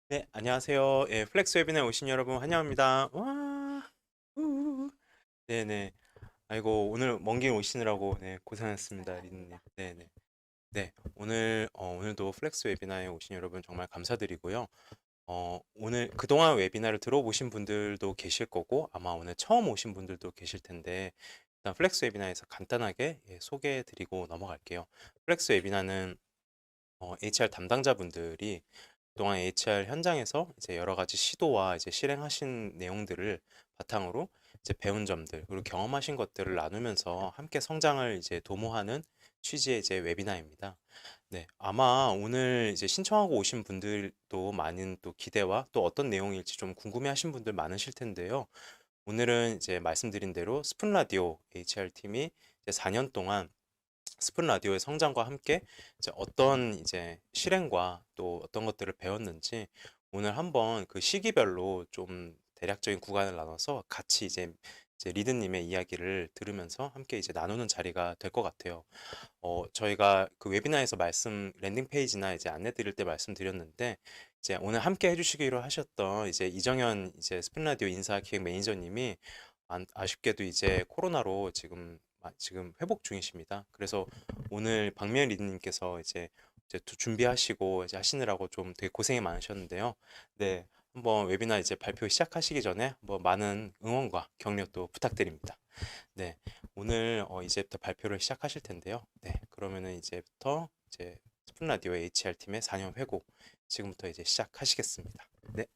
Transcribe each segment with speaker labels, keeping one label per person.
Speaker 1: 네, 안녕하세요. 예, 플렉스 웨비나에 오신 여러분 환영합니다. 와, 네네. 아이고, 오늘 먼 길 오시느라고 네, 고생하셨습니다, 리드님. 네네. 네, 오늘도 플렉스 웨비나에 오신 여러분 정말 감사드리고요. 오늘 그동안 웨비나를 들어보신 분들도 계실 거고, 아마 오늘 처음 오신 분들도 계실 텐데, 일단 플렉스 웨비나에서 간단하게 소개해드리고 넘어갈게요. 플렉스 웨비나는 HR 담당자분들이 그동안 HR 현장에서 이제 여러 가지 시도와 이제 실행하신 내용들을 바탕으로 이제 배운 점들 그리고 경험하신 것들을 나누면서 함께 성장을 이제 도모하는 취지의 이제 웨비나입니다. 네, 아마 오늘 이제 신청하고 오신 분들도 많은 또 기대와 또 어떤 내용일지 좀 궁금해하신 분들 많으실 텐데요. 오늘은 이제 말씀드린 대로 스푼 라디오 HR 팀이 이제 4년 동안 스푼 라디오의 성장과 함께 이제 어떤 이제 실행과 또 어떤 것들을 배웠는지 오늘 한번 그 시기별로 좀 대략적인 구간을 나눠서 같이 이제 리드님의 이야기를 들으면서 함께 이제 나누는 자리가 될 것 같아요. 저희가 그 웨비나에서 랜딩 페이지나 이제 안내 드릴 때 말씀드렸는데 이제 오늘 함께 해주시기로 하셨던 이제 이정현 이제 스푼 라디오 인사 기획 매니저님이 아쉽게도 이제 코로나로 지금 회복 중이십니다. 그래서 오늘 박미연 리드님께서 이제 또 준비하시고 이제 하시느라고 좀 되게 고생이 많으셨는데요. 네, 한번 웨비나 이제 발표 시작하시기 전에 뭐 많은 응원과 격려 또 부탁드립니다. 네, 오늘 이제부터 발표를 시작하실 텐데요. 네, 그러면은 이제부터 이제 스푼 라디오 HR 팀의 4년 회고 지금부터 이제 시작하시겠습니다. 네.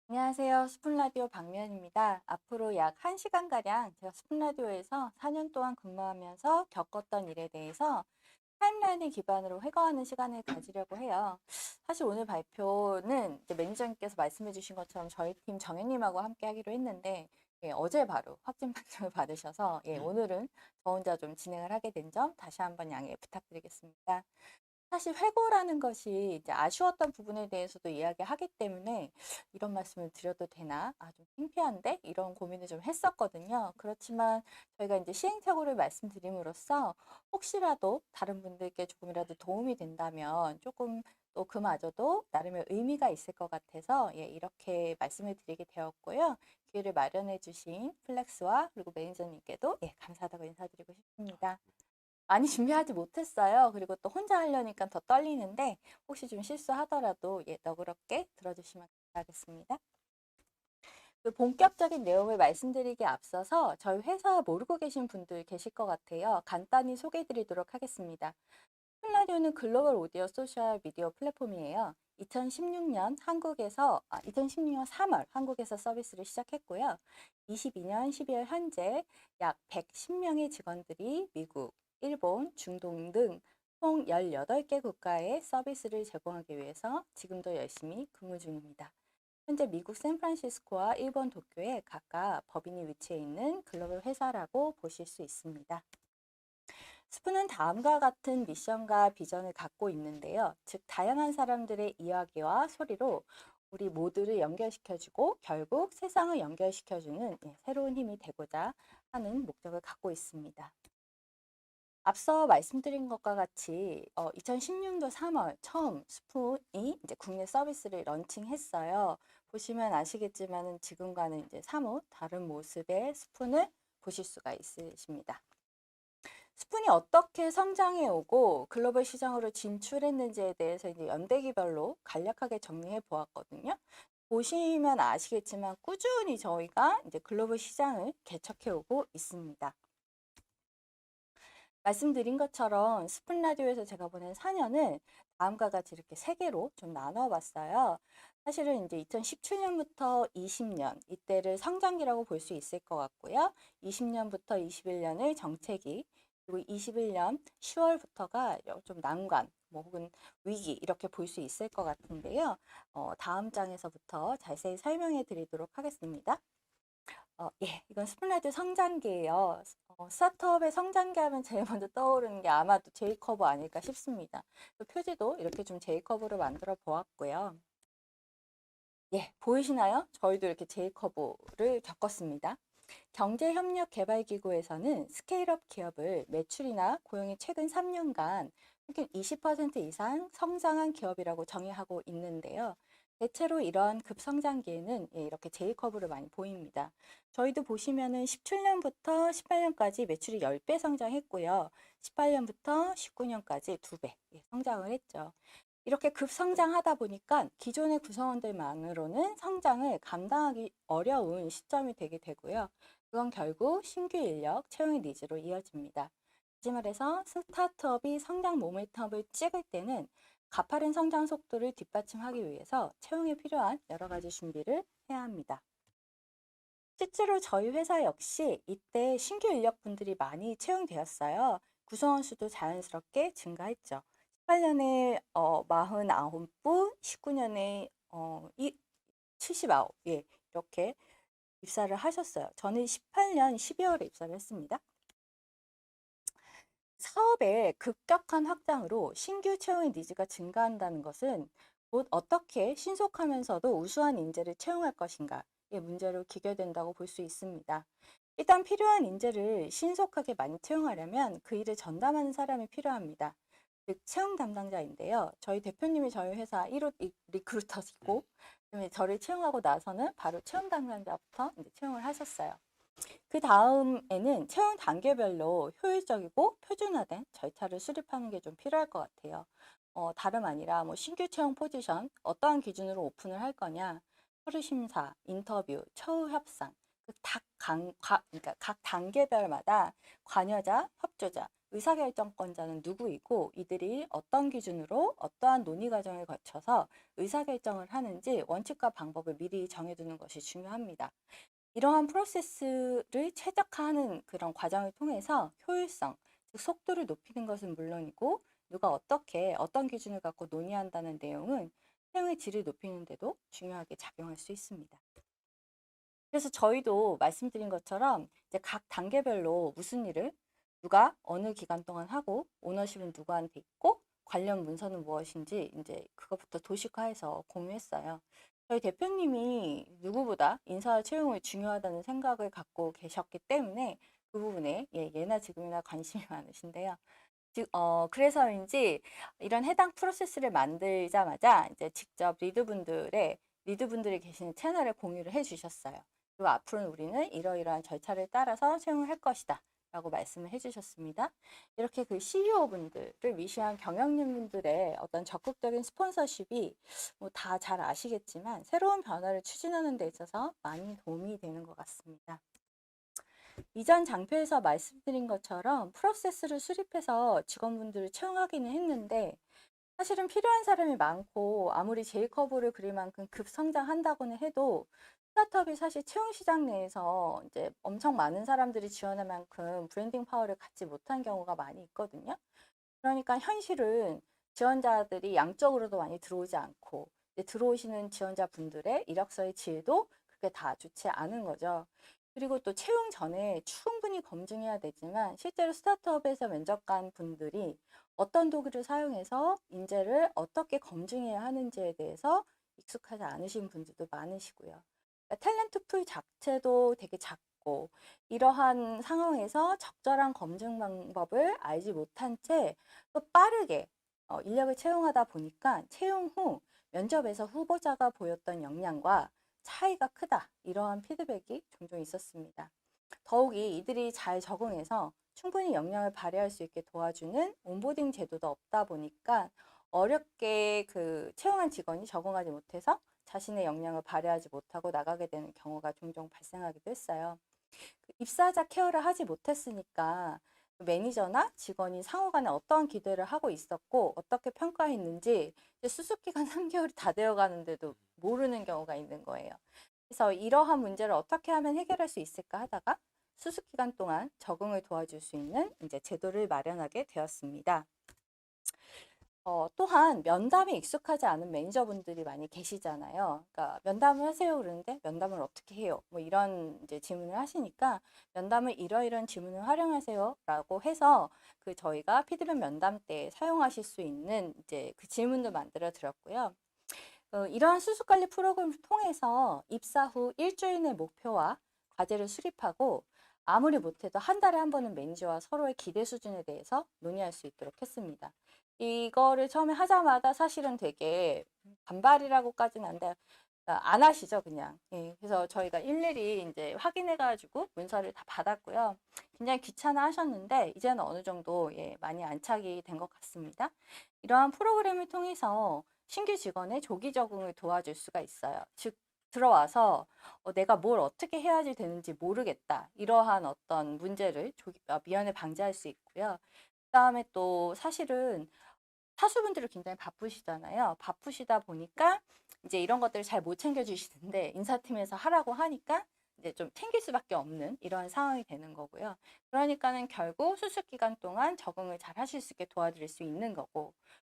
Speaker 2: 안녕하세요. 스푼라디오 박미연입니다. 앞으로 약 1시간가량 제가 스푼라디오에서 4년 동안 근무하면서 겪었던 일에 대해서 타임라인을 기반으로 회고하는 시간을 가지려고 해요. 사실 오늘 발표는 이제 매니저님께서 말씀해 주신 것처럼 저희 팀 정현님하고 함께 하기로 했는데 어제 바로 확진 판정을 받으셔서 오늘은 저 혼자 좀 진행을 하게 된 점 다시 한번 양해 부탁드리겠습니다. 사실 회고라는 것이 이제 아쉬웠던 부분에 대해서도 이야기하기 때문에 이런 말씀을 드려도 되나? 아, 좀 창피한데? 이런 고민을 좀 했었거든요. 그렇지만 저희가 이제 시행착오를 말씀드림으로써 혹시라도 다른 분들께 조금이라도 도움이 된다면 조금 또 그마저도 나름의 의미가 있을 것 같아서 이렇게 말씀을 드리게 되었고요. 기회를 마련해 주신 플렉스와 그리고 매니저님께도 감사하다고 인사드리고 싶습니다. 많이 준비하지 못했어요. 그리고 또 혼자 하려니까 더 떨리는데 혹시 좀 실수하더라도 너그럽게 들어주시면 감사하겠습니다. 그 본격적인 내용을 말씀드리기에 앞서서 저희 회사 모르고 계신 분들 계실 것 같아요. 간단히 소개해 드리도록 하겠습니다. 플라디오는 글로벌 오디오 소셜 미디어 플랫폼이에요. 2016년 3월 한국에서 서비스를 시작했고요. 22년 12월 현재 약 110명의 직원들이 미국, 일본, 중동 등 총 18개 국가에 서비스를 제공하기 위해서 지금도 열심히 근무 중입니다. 현재 미국 샌프란시스코와 일본 도쿄에 각각 법인이 위치해 있는 글로벌 회사라고 보실 수 있습니다. 스프는 다음과 같은 미션과 비전을 갖고 있는데요. 즉, 다양한 사람들의 이야기와 소리로 우리 모두를 연결시켜주고 결국 세상을 연결시켜주는 새로운 힘이 되고자 하는 목적을 갖고 있습니다. 앞서 말씀드린 것과 같이 2016년도 3월 처음 스푼이 이제 국내 서비스를 런칭했어요. 보시면 아시겠지만은 지금과는 이제 사뭇 다른 모습의 스푼을 보실 수가 있으십니다. 스푼이 어떻게 성장해 오고 글로벌 시장으로 진출했는지에 대해서 이제 연대기별로 간략하게 정리해 보았거든요. 보시면 아시겠지만 꾸준히 저희가 이제 글로벌 시장을 개척해 오고 있습니다. 말씀드린 것처럼 스푼 라디오에서 제가 보낸 4년을 다음과 같이 이렇게 세 개로 좀 나눠 봤어요. 사실은 이제 2017년부터 20년 이때를 성장기라고 볼 수 있을 것 같고요. 20년부터 21년을 정체기, 그리고 21년 10월부터가 좀 난관, 뭐 혹은 위기 이렇게 볼 수 있을 것 같은데요. 다음 장에서부터 자세히 설명해 드리도록 하겠습니다. 이건 스플라드 성장기예요. 스타트업의 성장기 하면 제일 먼저 떠오르는 게 아마도 제이커브 아닐까 싶습니다. 표지도 이렇게 좀 제이커브로 만들어 보았고요. 보이시나요? 저희도 이렇게 제이커브를 겪었습니다. 경제협력개발기구에서는 스케일업 기업을 매출이나 고용이 최근 3년간 평균 20% 이상 성장한 기업이라고 정의하고 있는데요. 대체로 이러한 급성장기에는 이렇게 J커브를 많이 보입니다. 저희도 보시면은 17년부터 18년까지 매출이 10배 성장했고요. 18년부터 19년까지 2배 성장을 했죠. 이렇게 급성장하다 보니까 기존의 구성원들만으로는 성장을 감당하기 어려운 시점이 되게 되고요. 그건 결국 신규 인력 채용의 니즈로 이어집니다. 다시 말해서 스타트업이 성장 모멘텀을 찍을 때는 가파른 성장 속도를 뒷받침하기 위해서 채용에 필요한 여러 가지 준비를 해야 합니다. 실제로 저희 회사 역시 이때 신규 인력분들이 많이 채용되었어요. 구성원 수도 자연스럽게 증가했죠. 18년에 49분, 19년에 79, 이렇게 입사를 하셨어요. 저는 18년 12월에 입사를 했습니다. 사업의 급격한 확장으로 신규 채용의 니즈가 증가한다는 것은 곧 어떻게 신속하면서도 우수한 인재를 채용할 것인가의 문제로 기결된다고 볼 수 있습니다. 일단 필요한 인재를 신속하게 많이 채용하려면 그 일을 전담하는 사람이 필요합니다. 즉 채용 담당자인데요. 저희 대표님이 저희 회사 1호 리크루터시고 그다음에 저를 채용하고 나서는 바로 채용 담당자부터 이제 채용을 하셨어요. 그 다음에는 채용 단계별로 효율적이고 표준화된 절차를 수립하는 게 좀 필요할 것 같아요. 다름 아니라 뭐 신규 채용 포지션 어떠한 기준으로 오픈을 할 거냐, 서류 심사, 인터뷰, 처우 협상, 그러니까 각 단계별마다 관여자, 협조자, 의사결정권자는 누구이고 이들이 어떤 기준으로 어떠한 논의 과정을 거쳐서 의사결정을 하는지 원칙과 방법을 미리 정해두는 것이 중요합니다. 이러한 프로세스를 최적화하는 그런 과정을 통해서 효율성, 즉 속도를 높이는 것은 물론이고 누가 어떻게 어떤 기준을 갖고 논의한다는 내용은 채용의 질을 높이는 데도 중요하게 작용할 수 있습니다. 그래서 저희도 말씀드린 것처럼 이제 각 단계별로 무슨 일을 누가 어느 기간 동안 하고 오너십은 누구한테 있고 관련 문서는 무엇인지 이제 그것부터 도식화해서 공유했어요. 저희 대표님이 누구보다 인사 채용을 중요하다는 생각을 갖고 계셨기 때문에 그 부분에 예나 지금이나 관심이 많으신데요. 그래서인지 이런 해당 프로세스를 만들자마자 이제 직접 리드분들이 계시는 채널에 공유를 해주셨어요. 그리고 앞으로는 우리는 이러이러한 절차를 따라서 채용을 할 것이다. 라고 말씀을 해주셨습니다. 이렇게 그 CEO분들을 위시한 경영진분들의 어떤 적극적인 스폰서십이 뭐 다 잘 아시겠지만 새로운 변화를 추진하는 데 있어서 많이 도움이 되는 것 같습니다. 이전 장표에서 말씀드린 것처럼 프로세스를 수립해서 직원분들을 채용하기는 했는데 사실은 필요한 사람이 많고 아무리 J커브를 그릴 만큼 급성장한다고는 해도 스타트업이 사실 채용 시장 내에서 이제 엄청 많은 사람들이 지원할 만큼 브랜딩 파워를 갖지 못한 경우가 많이 있거든요. 그러니까 현실은 지원자들이 양적으로도 많이 들어오지 않고 들어오시는 지원자분들의 이력서의 질도 그렇게 다 좋지 않은 거죠. 그리고 또 채용 전에 충분히 검증해야 되지만 실제로 스타트업에서 면접관 분들이 어떤 도구를 사용해서 인재를 어떻게 검증해야 하는지에 대해서 익숙하지 않으신 분들도 많으시고요. 그러니까 탤런트 풀 자체도 되게 작고 이러한 상황에서 적절한 검증 방법을 알지 못한 채 또 빠르게 인력을 채용하다 보니까 채용 후 면접에서 후보자가 보였던 역량과 차이가 크다. 이러한 피드백이 종종 있었습니다. 더욱이 이들이 잘 적응해서 충분히 역량을 발휘할 수 있게 도와주는 온보딩 제도도 없다 보니까 어렵게 그 채용한 직원이 적응하지 못해서 자신의 역량을 발휘하지 못하고 나가게 되는 경우가 종종 발생하기도 했어요. 입사자 케어를 하지 못했으니까 매니저나 직원이 상호 간에 어떠한 기대를 하고 있었고 어떻게 평가했는지 수습기간 3개월이 다 되어 가는데도 모르는 경우가 있는 거예요. 그래서 이러한 문제를 어떻게 하면 해결할 수 있을까 하다가 수습기간 동안 적응을 도와줄 수 있는 이제 제도를 마련하게 되었습니다. 또한 면담에 익숙하지 않은 매니저분들이 많이 계시잖아요. 그러니까 면담을 하세요 그러는데 면담을 어떻게 해요? 뭐 이런 이제 질문을 하시니까 면담을 이러이러한 질문을 활용하세요라고 해서 그 저희가 피드백 면담 때 사용하실 수 있는 이제 그 질문도 만들어 드렸고요. 이러한 수습관리 프로그램을 통해서 입사 후 일주일 내 목표와 과제를 수립하고 아무리 못해도 한 달에 한 번은 매니저와 서로의 기대 수준에 대해서 논의할 수 있도록 했습니다. 이거를 처음에 하자마자 사실은 되게 반발이라고까지는 안 하시죠, 그냥. 예, 그래서 저희가 일일이 이제 확인해가지고 문서를 다 받았고요. 굉장히 귀찮아 하셨는데, 이제는 어느 정도 예, 많이 안착이 된 것 같습니다. 이러한 프로그램을 통해서 신규 직원의 조기 적응을 도와줄 수가 있어요. 즉, 들어와서 내가 뭘 어떻게 해야지 되는지 모르겠다. 이러한 어떤 문제를 미연에 방지할 수 있고요. 그다음에 또 사실은 사수분들이 굉장히 바쁘시잖아요. 바쁘시다 보니까 이제 이런 것들을 잘 못 챙겨주시는데 인사팀에서 하라고 하니까 이제 좀 챙길 수밖에 없는 이런 상황이 되는 거고요. 그러니까는 결국 수습 기간 동안 적응을 잘 하실 수 있게 도와드릴 수 있는 거고,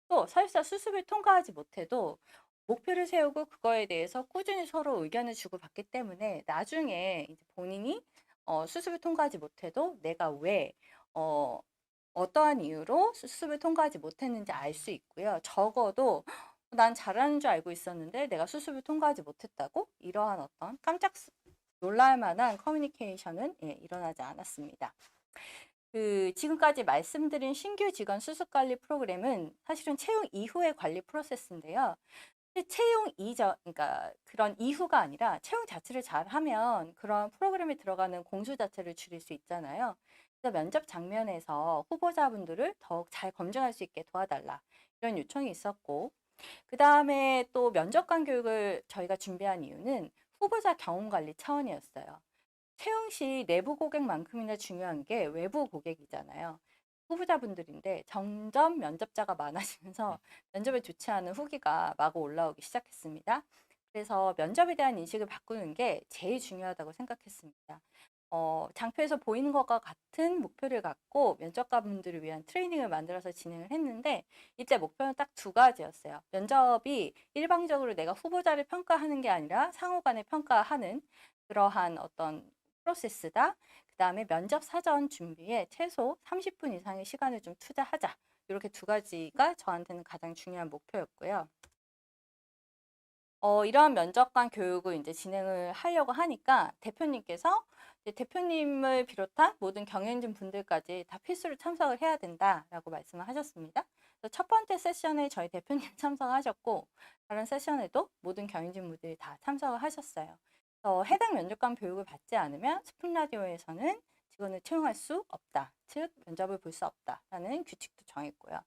Speaker 2: 또 설사 수습을 통과하지 못해도 목표를 세우고 그거에 대해서 꾸준히 서로 의견을 주고받기 때문에 나중에 이제 본인이 수습을 통과하지 못해도 내가 왜 어, 어떠한 이유로 수습을 통과하지 못했는지 알 수 있고요. 적어도 난 잘하는 줄 알고 있었는데 내가 수습을 통과하지 못했다고? 이러한 어떤 깜짝 놀랄 만한 커뮤니케이션은 예, 일어나지 않았습니다. 지금까지 말씀드린 신규 직원 수습 관리 프로그램은 사실은 채용 이후의 관리 프로세스인데요. 채용 이전, 그러니까 그런 이후가 아니라 채용 자체를 잘하면 그런 프로그램에 들어가는 공수 자체를 줄일 수 있잖아요. 그래서 면접 장면에서 후보자분들을 더욱 잘 검증할 수 있게 도와달라. 이런 요청이 있었고, 그 다음에 또 면접관 교육을 저희가 준비한 이유는 후보자 경험 관리 차원이었어요. 채용 시 내부 고객만큼이나 중요한 게 외부 고객이잖아요. 후보자분들인데 점점 면접자가 많아지면서 면접에 좋지 않은 후기가 마구 올라오기 시작했습니다. 그래서 면접에 대한 인식을 바꾸는 게 제일 중요하다고 생각했습니다. 장표에서 보이는 것과 같은 목표를 갖고 면접관분들을 위한 트레이닝을 만들어서 진행을 했는데, 이때 목표는 딱 두 가지였어요. 면접이 일방적으로 내가 후보자를 평가하는 게 아니라 상호간에 평가하는 그러한 어떤 프로세스다. 그 다음에 면접 사전 준비에 최소 30분 이상의 시간을 좀 투자하자. 이렇게 두 가지가 저한테는 가장 중요한 목표였고요. 이러한 면접관 교육을 이제 진행을 하려고 하니까 대표님께서 이제 대표님을 비롯한 모든 경영진 분들까지 다 필수로 참석을 해야 된다라고 말씀을 하셨습니다. 그래서 첫 번째 세션에 저희 대표님 참석하셨고, 다른 세션에도 모든 경영진 분들이 다 참석을 하셨어요. 해당 면접관 교육을 받지 않으면 스푼라디오에서는 직원을 채용할 수 없다. 즉 면접을 볼 수 없다라는 규칙도 정했고요.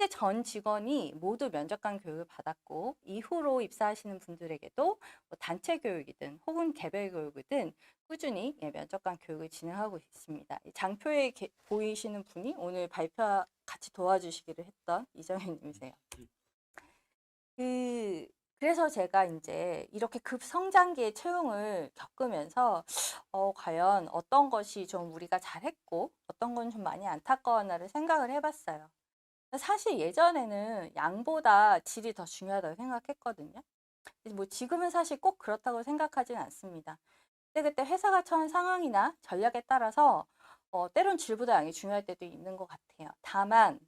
Speaker 2: 전 직원이 모두 면접관 교육을 받았고, 이후로 입사하시는 분들에게도 뭐 단체 교육이든 혹은 개별 교육이든 꾸준히 예, 면접관 교육을 진행하고 있습니다. 장표에 보이시는 분이 오늘 발표 같이 도와주시기를 했던 이정현님이세요. 그래서 제가 이제 이렇게 급성장기의 채용을 겪으면서 과연 어떤 것이 좀 우리가 잘했고 어떤 건 좀 많이 안타까웠나를 생각을 해봤어요. 사실 예전에는 양보다 질이 더 중요하다고 생각했거든요. 뭐 지금은 사실 꼭 그렇다고 생각하지는 않습니다. 그때 회사가 처한 상황이나 전략에 따라서 때론 질보다 양이 중요할 때도 있는 것 같아요. 다만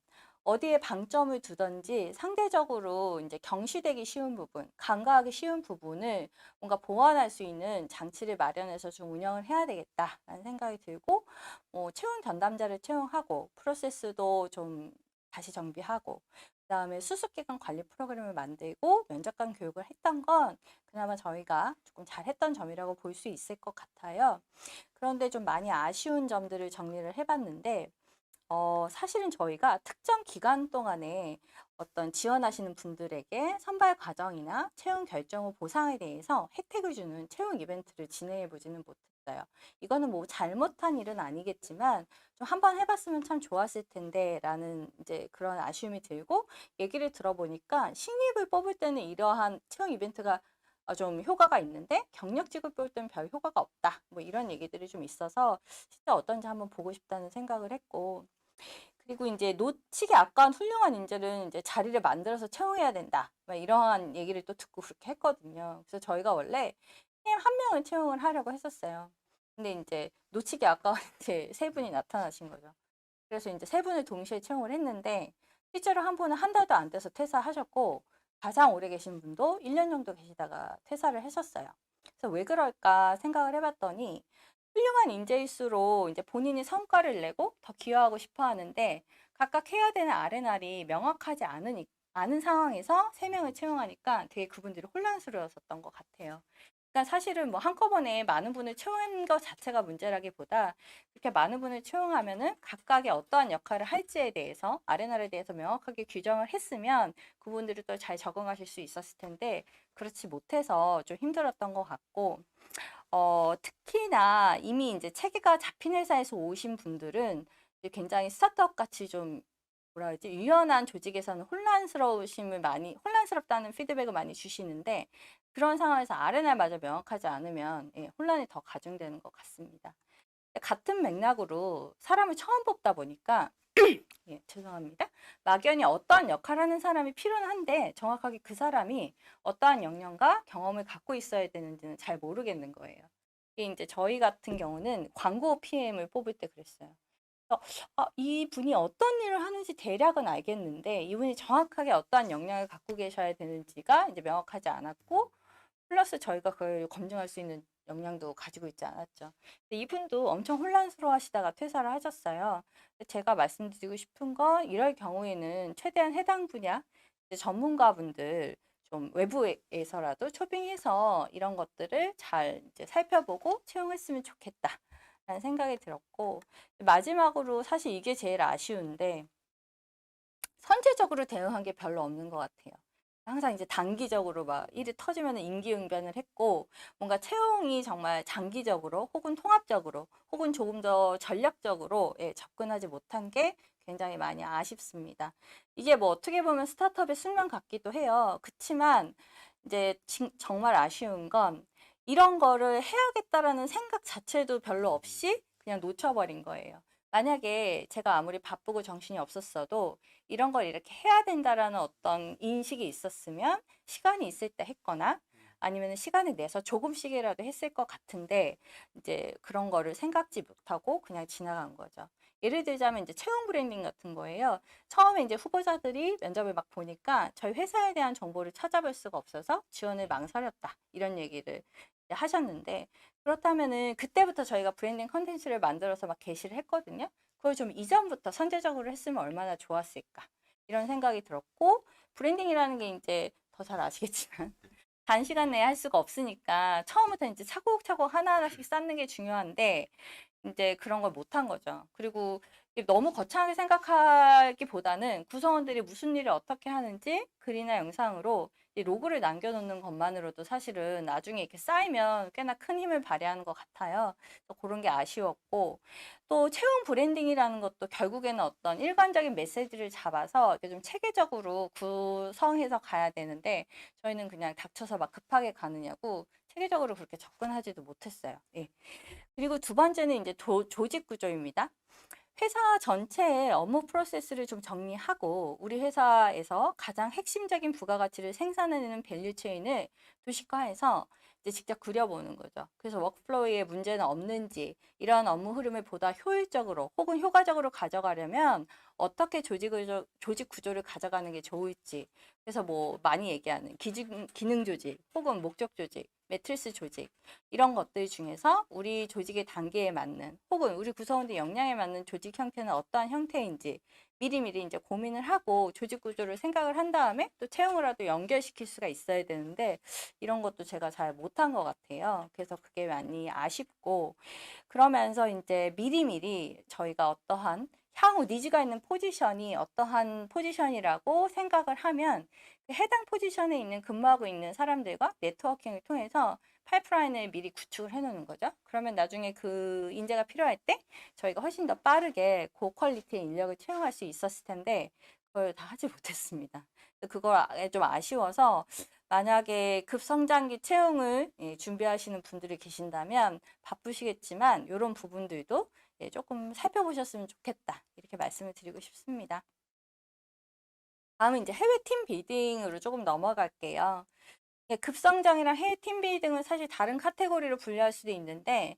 Speaker 2: 어디에 방점을 두든지 상대적으로 이제 경시되기 쉬운 부분, 간과하기 쉬운 부분을 뭔가 보완할 수 있는 장치를 마련해서 좀 운영을 해야 되겠다라는 생각이 들고, 채용 전담자를 채용하고 프로세스도 좀 다시 정비하고, 그다음에 수습기간 관리 프로그램을 만들고 면접관 교육을 했던 건 그나마 저희가 조금 잘했던 점이라고 볼 수 있을 것 같아요. 그런데 좀 많이 아쉬운 점들을 정리를 해봤는데, 사실은 저희가 특정 기간 동안에 어떤 지원하시는 분들에게 선발 과정이나 채용 결정 후 보상에 대해서 혜택을 주는 채용 이벤트를 진행해 보지는 못했어요. 이거는 뭐 잘못한 일은 아니겠지만 좀 한번 해봤으면 참 좋았을 텐데 라는 이제 그런 아쉬움이 들고, 얘기를 들어보니까 신입을 뽑을 때는 이러한 채용 이벤트가 좀 효과가 있는데 경력직을 뽑을 때는 별 효과가 없다. 뭐 이런 얘기들이 좀 있어서 진짜 어떤지 한번 보고 싶다는 생각을 했고, 그리고 이제 놓치기 아까운 훌륭한 인재는 이제 자리를 만들어서 채용해야 된다. 막 이러한 얘기를 또 듣고 그렇게 했거든요. 그래서 저희가 원래 팀 한 명을 채용을 하려고 했었어요. 근데 이제 놓치기 아까운 이제 세 분이 나타나신 거죠. 그래서 이제 세 분을 동시에 채용을 했는데 실제로 한 분은 한 달도 안 돼서 퇴사하셨고, 가장 오래 계신 분도 1년 정도 계시다가 퇴사를 하셨어요. 그래서 왜 그럴까 생각을 해봤더니 훌륭한 인재일수록 이제 본인이 성과를 내고 더 기여하고 싶어 하는데 각각 해야 되는 R&R이 명확하지 않은 상황에서 세 명을 채용하니까 되게 그분들이 혼란스러웠었던 것 같아요. 그러니까 사실은 뭐 한꺼번에 많은 분을 채용한 것 자체가 문제라기보다 그렇게 많은 분을 채용하면은 각각의 어떠한 역할을 할지에 대해서 R&R에 대해서 명확하게 규정을 했으면 그분들이 또 잘 적응하실 수 있었을 텐데 그렇지 못해서 좀 힘들었던 것 같고 특히나 이미 이제 체계가 잡힌 회사에서 오신 분들은 이제 굉장히 스타트업 같이 좀 뭐라 그러지? 유연한 조직에서는 혼란스럽다는 피드백을 많이 주시는데 그런 상황에서 R&R마저 명확하지 않으면 예, 혼란이 더 가중되는 것 같습니다. 같은 맥락으로 사람을 처음 뽑다 보니까 예, 죄송합니다. 막연히 어떠한 역할을 하는 사람이 필요는 한데 정확하게 그 사람이 어떠한 역량과 경험을 갖고 있어야 되는지는 잘 모르겠는 거예요. 이게 이제 저희 같은 경우는 광고 PM을 뽑을 때 그랬어요. 이분이 어떤 일을 하는지 대략은 알겠는데 이분이 정확하게 어떠한 역량을 갖고 계셔야 되는지가 이제 명확하지 않았고 플러스 저희가 그걸 검증할 수 있는 역량도 가지고 있지 않았죠. 근데 이분도 엄청 혼란스러워 하시다가 퇴사를 하셨어요. 제가 말씀드리고 싶은 건 이럴 경우에는 최대한 해당 분야 이제 전문가분들 좀 외부에서라도 초빙해서 이런 것들을 잘 이제 살펴보고 채용했으면 좋겠다. 라는 생각이 들었고 마지막으로 사실 이게 제일 아쉬운데 선제적으로 대응한 게 별로 없는 것 같아요. 항상 이제 단기적으로 막 일이 터지면 임기응변을 했고 뭔가 채용이 정말 장기적으로 혹은 통합적으로 혹은 조금 더 전략적으로 예, 접근하지 못한 게 굉장히 많이 아쉽습니다. 이게 뭐 어떻게 보면 스타트업의 숙명 같기도 해요. 그치만 이제 정말 아쉬운 건 이런 거를 해야겠다라는 생각 자체도 별로 없이 그냥 놓쳐버린 거예요. 만약에 제가 아무리 바쁘고 정신이 없었어도 이런 걸 이렇게 해야 된다라는 어떤 인식이 있었으면 시간이 있을 때 했거나 아니면 시간을 내서 조금씩이라도 했을 것 같은데 이제 그런 거를 생각지 못하고 그냥 지나간 거죠. 예를 들자면 이제 채용 브랜딩 같은 거예요. 처음에 이제 후보자들이 면접을 막 보니까 저희 회사에 대한 정보를 찾아볼 수가 없어서 지원을 망설였다. 이런 얘기를 하셨는데 그렇다면은 그때부터 저희가 브랜딩 컨텐츠를 만들어서 막 게시를 했거든요. 그걸 좀 이전부터 선제적으로 했으면 얼마나 좋았을까. 이런 생각이 들었고, 브랜딩이라는 게 이제 더 잘 아시겠지만, 단시간 내에 할 수가 없으니까, 처음부터 이제 차곡차곡 하나하나씩 쌓는 게 중요한데, 이제 그런 걸 못한 거죠. 그리고 너무 거창하게 생각하기보다는 구성원들이 무슨 일을 어떻게 하는지 글이나 영상으로 이 로그를 남겨놓는 것만으로도 사실은 나중에 이렇게 쌓이면 꽤나 큰 힘을 발휘하는 것 같아요. 그래서 그런 게 아쉬웠고 또 채용 브랜딩이라는 것도 결국에는 어떤 일관적인 메시지를 잡아서 이렇게 좀 체계적으로 구성해서 가야 되는데 저희는 그냥 닥쳐서 막 급하게 가느냐고 체계적으로 그렇게 접근하지도 못했어요. 예. 그리고 두 번째는 이제 조직 구조입니다. 회사 전체의 업무 프로세스를 좀 정리하고 우리 회사에서 가장 핵심적인 부가가치를 생산해내는 밸류 체인을 도식화해서 이제 직접 그려보는 거죠. 그래서 워크플로우에 문제는 없는지 이러한 업무 흐름을 보다 효율적으로 혹은 효과적으로 가져가려면 어떻게 조직 구조를 가져가는 게 좋을지 그래서 뭐 많이 얘기하는 기능 조직 혹은 목적 조직 매트리스 조직 이런 것들 중에서 우리 조직의 단계에 맞는 혹은 우리 구성원들 역량에 맞는 조직 형태는 어떠한 형태인지 미리미리 이제 고민을 하고 조직 구조를 생각을 한 다음에 또 채용으로도 연결시킬 수가 있어야 되는데 이런 것도 제가 잘 못한 것 같아요. 그래서 그게 많이 아쉽고 그러면서 이제 미리미리 저희가 어떠한 향후 니즈가 있는 포지션이 어떠한 포지션이라고 생각을 하면 그 해당 포지션에 있는 근무하고 있는 사람들과 네트워킹을 통해서 파이프라인을 미리 구축을 해 놓는 거죠. 그러면 나중에 그 인재가 필요할 때 저희가 훨씬 더 빠르게 고퀄리티의 인력을 채용할 수 있었을 텐데 그걸 다 하지 못했습니다. 그걸 좀 아쉬워서 만약에 급성장기 채용을 예, 준비하시는 분들이 계신다면 바쁘시겠지만 이런 부분들도 예, 조금 살펴보셨으면 좋겠다. 이렇게 말씀을 드리고 싶습니다. 다음은 이제 해외 팀 빌딩으로 조금 넘어갈게요. 예, 급성장이랑 해외 팀 빌딩은 사실 다른 카테고리로 분류할 수도 있는데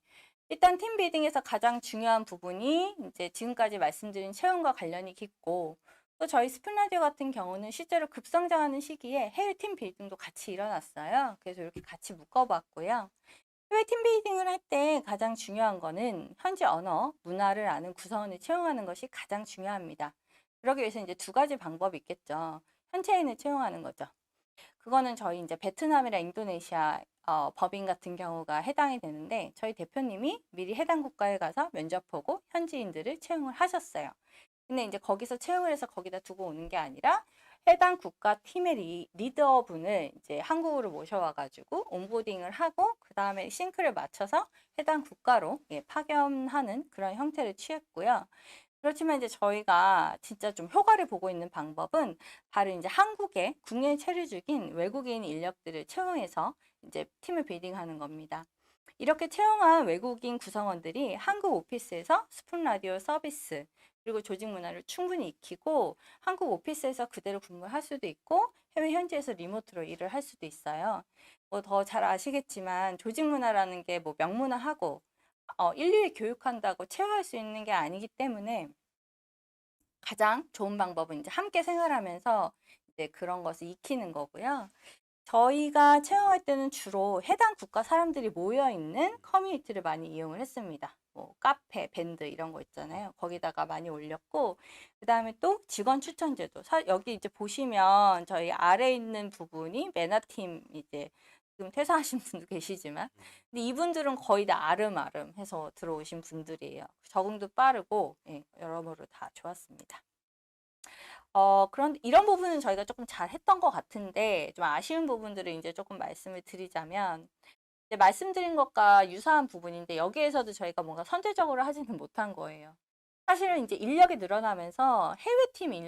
Speaker 2: 일단 팀 빌딩에서 가장 중요한 부분이 이제 지금까지 말씀드린 채용과 관련이 깊고 또 저희 스푼라디오 같은 경우는 실제로 급성장하는 시기에 해외 팀 빌딩도 같이 일어났어요. 그래서 이렇게 같이 묶어봤고요. 해외 팀 빌딩을 할 때 가장 중요한 거는 현지 언어, 문화를 아는 구성원을 채용하는 것이 가장 중요합니다. 그러기 위해서 이제 두 가지 방법이 있겠죠. 현지인을 채용하는 거죠. 그거는 저희 이제 베트남이나 인도네시아 법인 같은 경우가 해당이 되는데 저희 대표님이 미리 해당 국가에 가서 면접 보고 현지인들을 채용을 하셨어요. 근데 이제 거기서 채용을 해서 거기다 두고 오는 게 아니라 해당 국가 팀의 리더분을 이제 한국으로 모셔와가지고 온보딩을 하고 그 다음에 싱크를 맞춰서 해당 국가로 파견하는 그런 형태를 취했고요. 그렇지만 이제 저희가 진짜 좀 효과를 보고 있는 방법은 바로 이제 한국에 국내 체류직인 외국인 인력들을 채용해서 이제 팀을 빌딩하는 겁니다. 이렇게 채용한 외국인 구성원들이 한국 오피스에서 스푼 라디오 서비스 그리고 조직 문화를 충분히 익히고 한국 오피스에서 그대로 근무할 수도 있고 해외 현지에서 리모트로 일을 할 수도 있어요. 뭐 더 잘 아시겠지만 조직 문화라는 게 뭐 명문화하고 일일이 교육한다고 체화할 수 있는 게 아니기 때문에 가장 좋은 방법은 이제 함께 생활하면서 이제 그런 것을 익히는 거고요. 저희가 채용할 때는 주로 해당 국가 사람들이 모여 있는 커뮤니티를 많이 이용을 했습니다. 뭐 카페, 밴드 이런 거 있잖아요. 거기다가 많이 올렸고, 그 다음에 또 직원 추천제도. 여기 이제 보시면 저희 아래 있는 부분이 메나팀 이제 지금 퇴사하신 분도 계시지만, 근데 이분들은 거의 다 아름아름 해서 들어오신 분들이에요. 적응도 빠르고, 예, 여러모로 다 좋았습니다. 그런데 이런 부분은 저희가 조금 잘 했던 것 같은데, 좀 아쉬운 부분들을 이제 조금 말씀을 드리자면, 이제 말씀드린 것과 유사한 부분인데, 여기에서도 저희가 뭔가 선제적으로 하지는 못한 거예요. 사실은 이제 인력이 늘어나면서 해외 팀의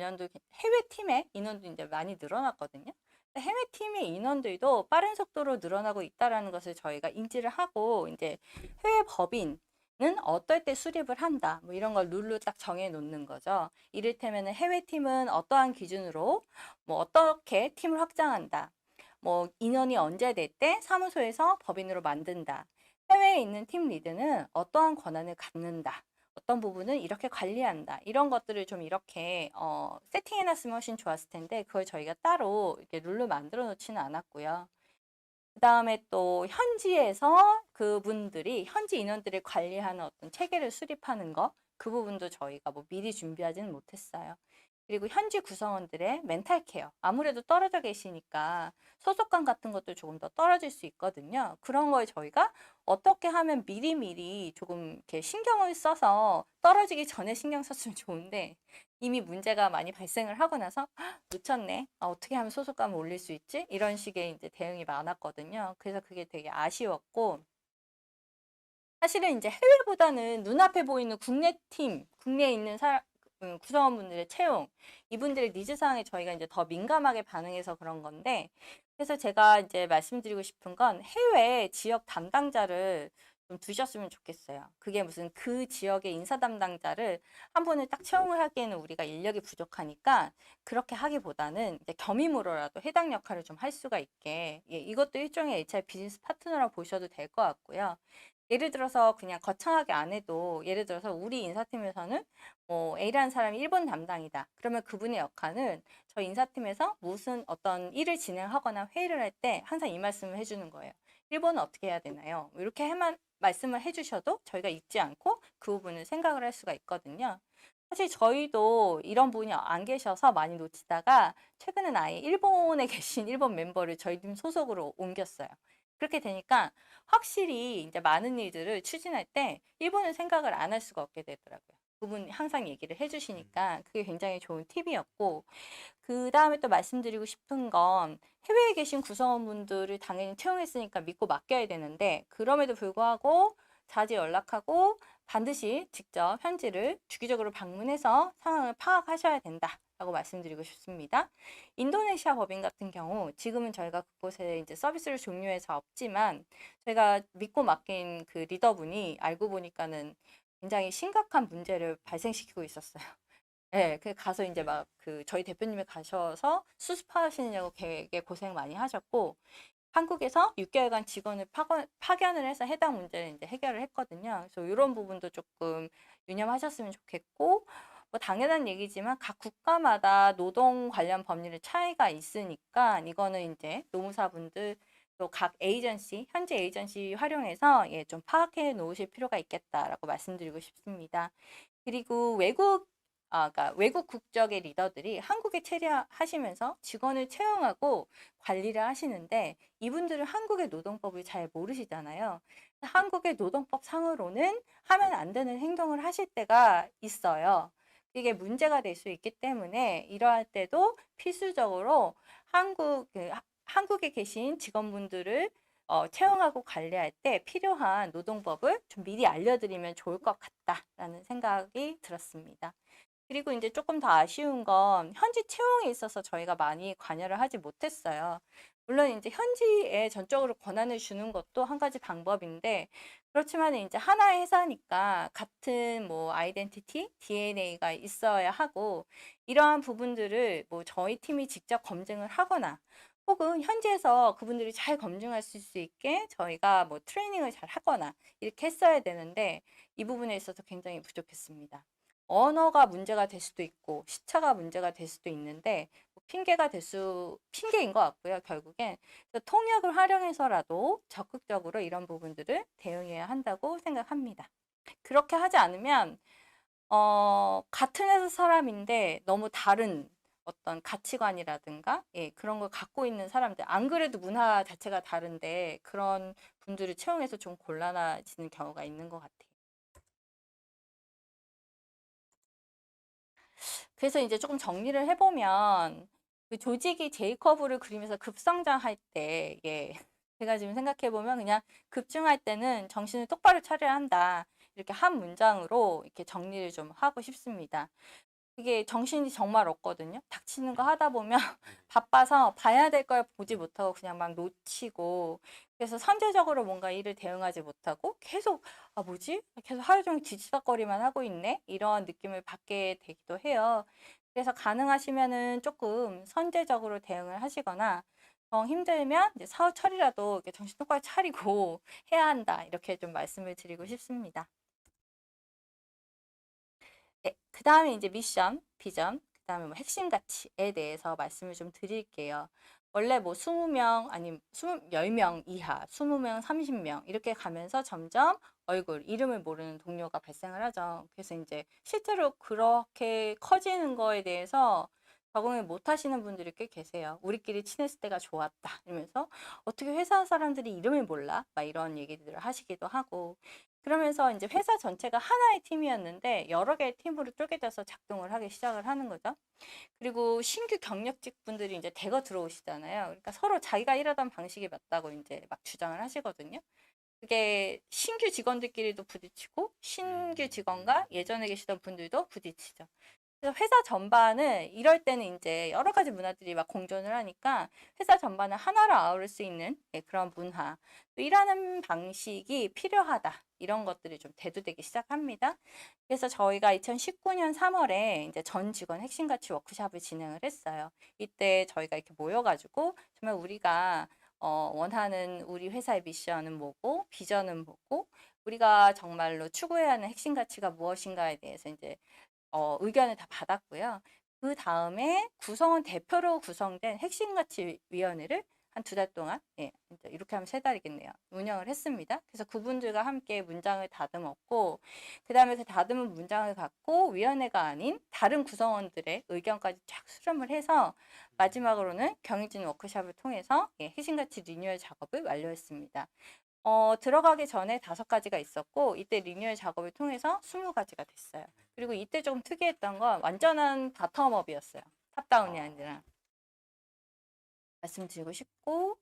Speaker 2: 인원도 이제 많이 늘어났거든요. 해외 팀의 인원들도 빠른 속도로 늘어나고 있다라는 것을 저희가 인지를 하고, 이제 해외 법인 는 어떨 때 수립을 한다. 뭐 이런 걸 룰로 딱 정해 놓는 거죠. 이를테면 해외 팀은 어떠한 기준으로 뭐 어떻게 팀을 확장한다. 뭐 인원이 언제 될 때 사무소에서 법인으로 만든다. 해외에 있는 팀 리드는 어떠한 권한을 갖는다. 어떤 부분은 이렇게 관리한다. 이런 것들을 좀 이렇게 세팅해 놨으면 훨씬 좋았을 텐데 그걸 저희가 따로 이렇게 룰로 만들어 놓지는 않았고요. 그다음에 또 현지에서 그분들이 현지 인원들을 관리하는 어떤 체계를 수립하는 거, 그 부분도 저희가 뭐 미리 준비하지는 못했어요. 그리고 현지 구성원들의 멘탈 케어. 아무래도 떨어져 계시니까 소속감 같은 것도 조금 더 떨어질 수 있거든요. 그런 걸 저희가 어떻게 하면 미리미리 조금 이렇게 신경을 써서 떨어지기 전에 신경 썼으면 좋은데 이미 문제가 많이 발생을 하고 나서 놓쳤네. 어떻게 하면 소속감을 올릴 수 있지? 이런 식의 이제 대응이 많았거든요. 그래서 그게 되게 아쉬웠고 사실은 이제 해외보다는 눈앞에 보이는 국내 팀, 국내에 있는 구성원분들의 채용, 이분들의 니즈 사항에 저희가 이제 더 민감하게 반응해서 그런 건데, 그래서 제가 이제 말씀드리고 싶은 건 해외 지역 담당자를 좀 두셨으면 좋겠어요. 그게 무슨 그 지역의 인사 담당자를 한 번에 딱 채용을 하기에는 우리가 인력이 부족하니까 그렇게 하기보다는 이제 겸임으로라도 해당 역할을 좀 할 수가 있게, 예, 이것도 일종의 HR 비즈니스 파트너라고 보셔도 될 것 같고요. 예를 들어서 그냥 거창하게 안 해도 예를 들어서 우리 인사팀에서는 뭐 A라는 사람이 일본 담당이다. 그러면 그분의 역할은 저희 인사팀에서 무슨 어떤 일을 진행하거나 회의를 할 때 항상 이 말씀을 해주는 거예요. 일본은 어떻게 해야 되나요? 뭐 이렇게만 말씀을 해주셔도 저희가 잊지 않고 그 부분을 생각을 할 수가 있거든요. 사실 저희도 이런 분이 안 계셔서 많이 놓치다가 최근엔 아예 일본에 계신 일본 멤버를 저희 팀 소속으로 옮겼어요. 그렇게 되니까 확실히 이제 많은 일들을 추진할 때 일본은 생각을 안 할 수가 없게 되더라고요. 그분 항상 얘기를 해주시니까 그게 굉장히 좋은 팁이었고 그 다음에 또 말씀드리고 싶은 건 해외에 계신 구성원분들을 당연히 채용했으니까 믿고 맡겨야 되는데 그럼에도 불구하고 자주 연락하고 반드시 직접 현지를 주기적으로 방문해서 상황을 파악하셔야 된다라고 말씀드리고 싶습니다. 인도네시아 법인 같은 경우 지금은 저희가 그곳에 이제 서비스를 종료해서 없지만 저희가 믿고 맡긴 그 리더분이 알고 보니까는 굉장히 심각한 문제를 발생시키고 있었어요. 네, 그 가서 이제 막 그 저희 대표님이 가셔서 수습하시느냐고 되게 고생 많이 하셨고 한국에서 6개월간 직원을 파견을 해서 해당 문제를 이제 해결을 했거든요. 그래서 이런 부분도 조금 유념하셨으면 좋겠고 뭐 당연한 얘기지만 각 국가마다 노동 관련 법률의 차이가 있으니까 이거는 이제 노무사분들 또 각 에이전시, 현지 에이전시 활용해서 예, 좀 파악해 놓으실 필요가 있겠다라고 말씀드리고 싶습니다. 그리고 그러니까 외국 국적의 리더들이 한국에 체류하시면서 직원을 채용하고 관리를 하시는데 이분들은 한국의 노동법을 잘 모르시잖아요. 한국의 노동법 상으로는 하면 안 되는 행동을 하실 때가 있어요. 이게 문제가 될 수 있기 때문에 이러할 때도 필수적으로 한국에 계신 직원분들을 채용하고 관리할 때 필요한 노동법을 좀 미리 알려드리면 좋을 것 같다라는 생각이 들었습니다. 그리고 이제 조금 더 아쉬운 건 현지 채용에 있어서 저희가 많이 관여를 하지 못했어요. 물론 이제 현지에 전적으로 권한을 주는 것도 한 가지 방법인데 그렇지만 이제 하나의 회사니까 같은 뭐 아이덴티티, DNA가 있어야 하고 이러한 부분들을 뭐 저희 팀이 직접 검증을 하거나 혹은 현지에서 그분들이 잘 검증할 수 있게 저희가 뭐 트레이닝을 잘 하거나 이렇게 했어야 되는데 이 부분에 있어서 굉장히 부족했습니다. 언어가 문제가 될 수도 있고 시차가 문제가 될 수도 있는데 뭐 핑계인 것 같고요. 결국엔 그래서 통역을 활용해서라도 적극적으로 이런 부분들을 대응해야 한다고 생각합니다. 그렇게 하지 않으면 같은 회사 사람인데 너무 다른 어떤 가치관이라든가 예, 그런 걸 갖고 있는 사람들 안 그래도 문화 자체가 다른데 그런 분들을 채용해서 좀 곤란해지는 경우가 있는 것 같아요. 그래서 이제 조금 정리를 해보면 그 조직이 제이커브를 그리면서 급성장할 때 예, 제가 지금 생각해보면 그냥 급증할 때는 정신을 똑바로 차려야 한다. 이렇게 한 문장으로 이렇게 정리를 좀 하고 싶습니다. 그게 정신이 정말 없거든요. 닥치는 거 하다 보면 바빠서 봐야 될 걸 보지 못하고 그냥 막 놓치고 그래서 선제적으로 뭔가 일을 대응하지 못하고 계속 아 뭐지? 계속 하루 종일 뒤치다거리만 하고 있네? 이런 느낌을 받게 되기도 해요. 그래서 가능하시면은 조금 선제적으로 대응을 하시거나 정 힘들면 이제 사후 처리라도 이렇게 정신 똑바로 차리고 해야 한다. 이렇게 좀 말씀을 드리고 싶습니다. 네, 그 다음에 이제 미션, 비전, 그 다음에 뭐 핵심 가치에 대해서 말씀을 좀 드릴게요. 원래 뭐 20명, 아니면 10명 이하, 20명, 30명 이렇게 가면서 점점 이름을 모르는 동료가 발생을 하죠. 그래서 이제 실제로 그렇게 커지는 거에 대해서 적응을 못 하시는 분들이 꽤 계세요. 우리끼리 친했을 때가 좋았다. 이러면서 어떻게 회사 사람들이 이름을 몰라? 막 이런 얘기들을 하시기도 하고. 그러면서 이제 회사 전체가 하나의 팀이었는데 여러 개의 팀으로 쪼개져서 작동을 하기 시작을 하는 거죠. 그리고 신규 경력직 분들이 이제 대거 들어오시잖아요. 그러니까 서로 자기가 일하던 방식이 맞다고 이제 막 주장을 하시거든요. 그게 신규 직원들끼리도 부딪히고 신규 직원과 예전에 계시던 분들도 부딪히죠. 그래서 회사 전반은 이럴 때는 이제 여러 가지 문화들이 막 공존을 하니까 회사 전반을 하나로 아우를 수 있는 예, 그런 문화, 또 일하는 방식이 필요하다. 이런 것들이 좀 대두되기 시작합니다. 그래서 저희가 2019년 3월에 이제 전 직원 핵심 가치 워크숍을 진행을 했어요. 이때 저희가 이렇게 모여가지고 정말 우리가 원하는 우리 회사의 미션은 뭐고, 비전은 뭐고, 우리가 정말로 추구해야 하는 핵심 가치가 무엇인가에 대해서 이제 의견을 다 받았고요. 그 다음에 구성원 대표로 구성된 핵심가치위원회를 한 2달 동안, 예, 이렇게 하면 3달이겠네요. 운영을 했습니다. 그래서 그분들과 함께 문장을 다듬었고, 그 다음에 그 다듬은 문장을 갖고 위원회가 아닌 다른 구성원들의 의견까지 쫙 수렴을 해서 마지막으로는 경영진 워크숍을 통해서 예, 핵심가치 리뉴얼 작업을 완료했습니다. 들어가기 전에 5가지가 있었고 이때 리뉴얼 작업을 통해서 20가지가 됐어요. 그리고 이때 좀 특이했던 건 완전한 바텀업이었어요. 탑다운이 아니라. 말씀드리고 싶고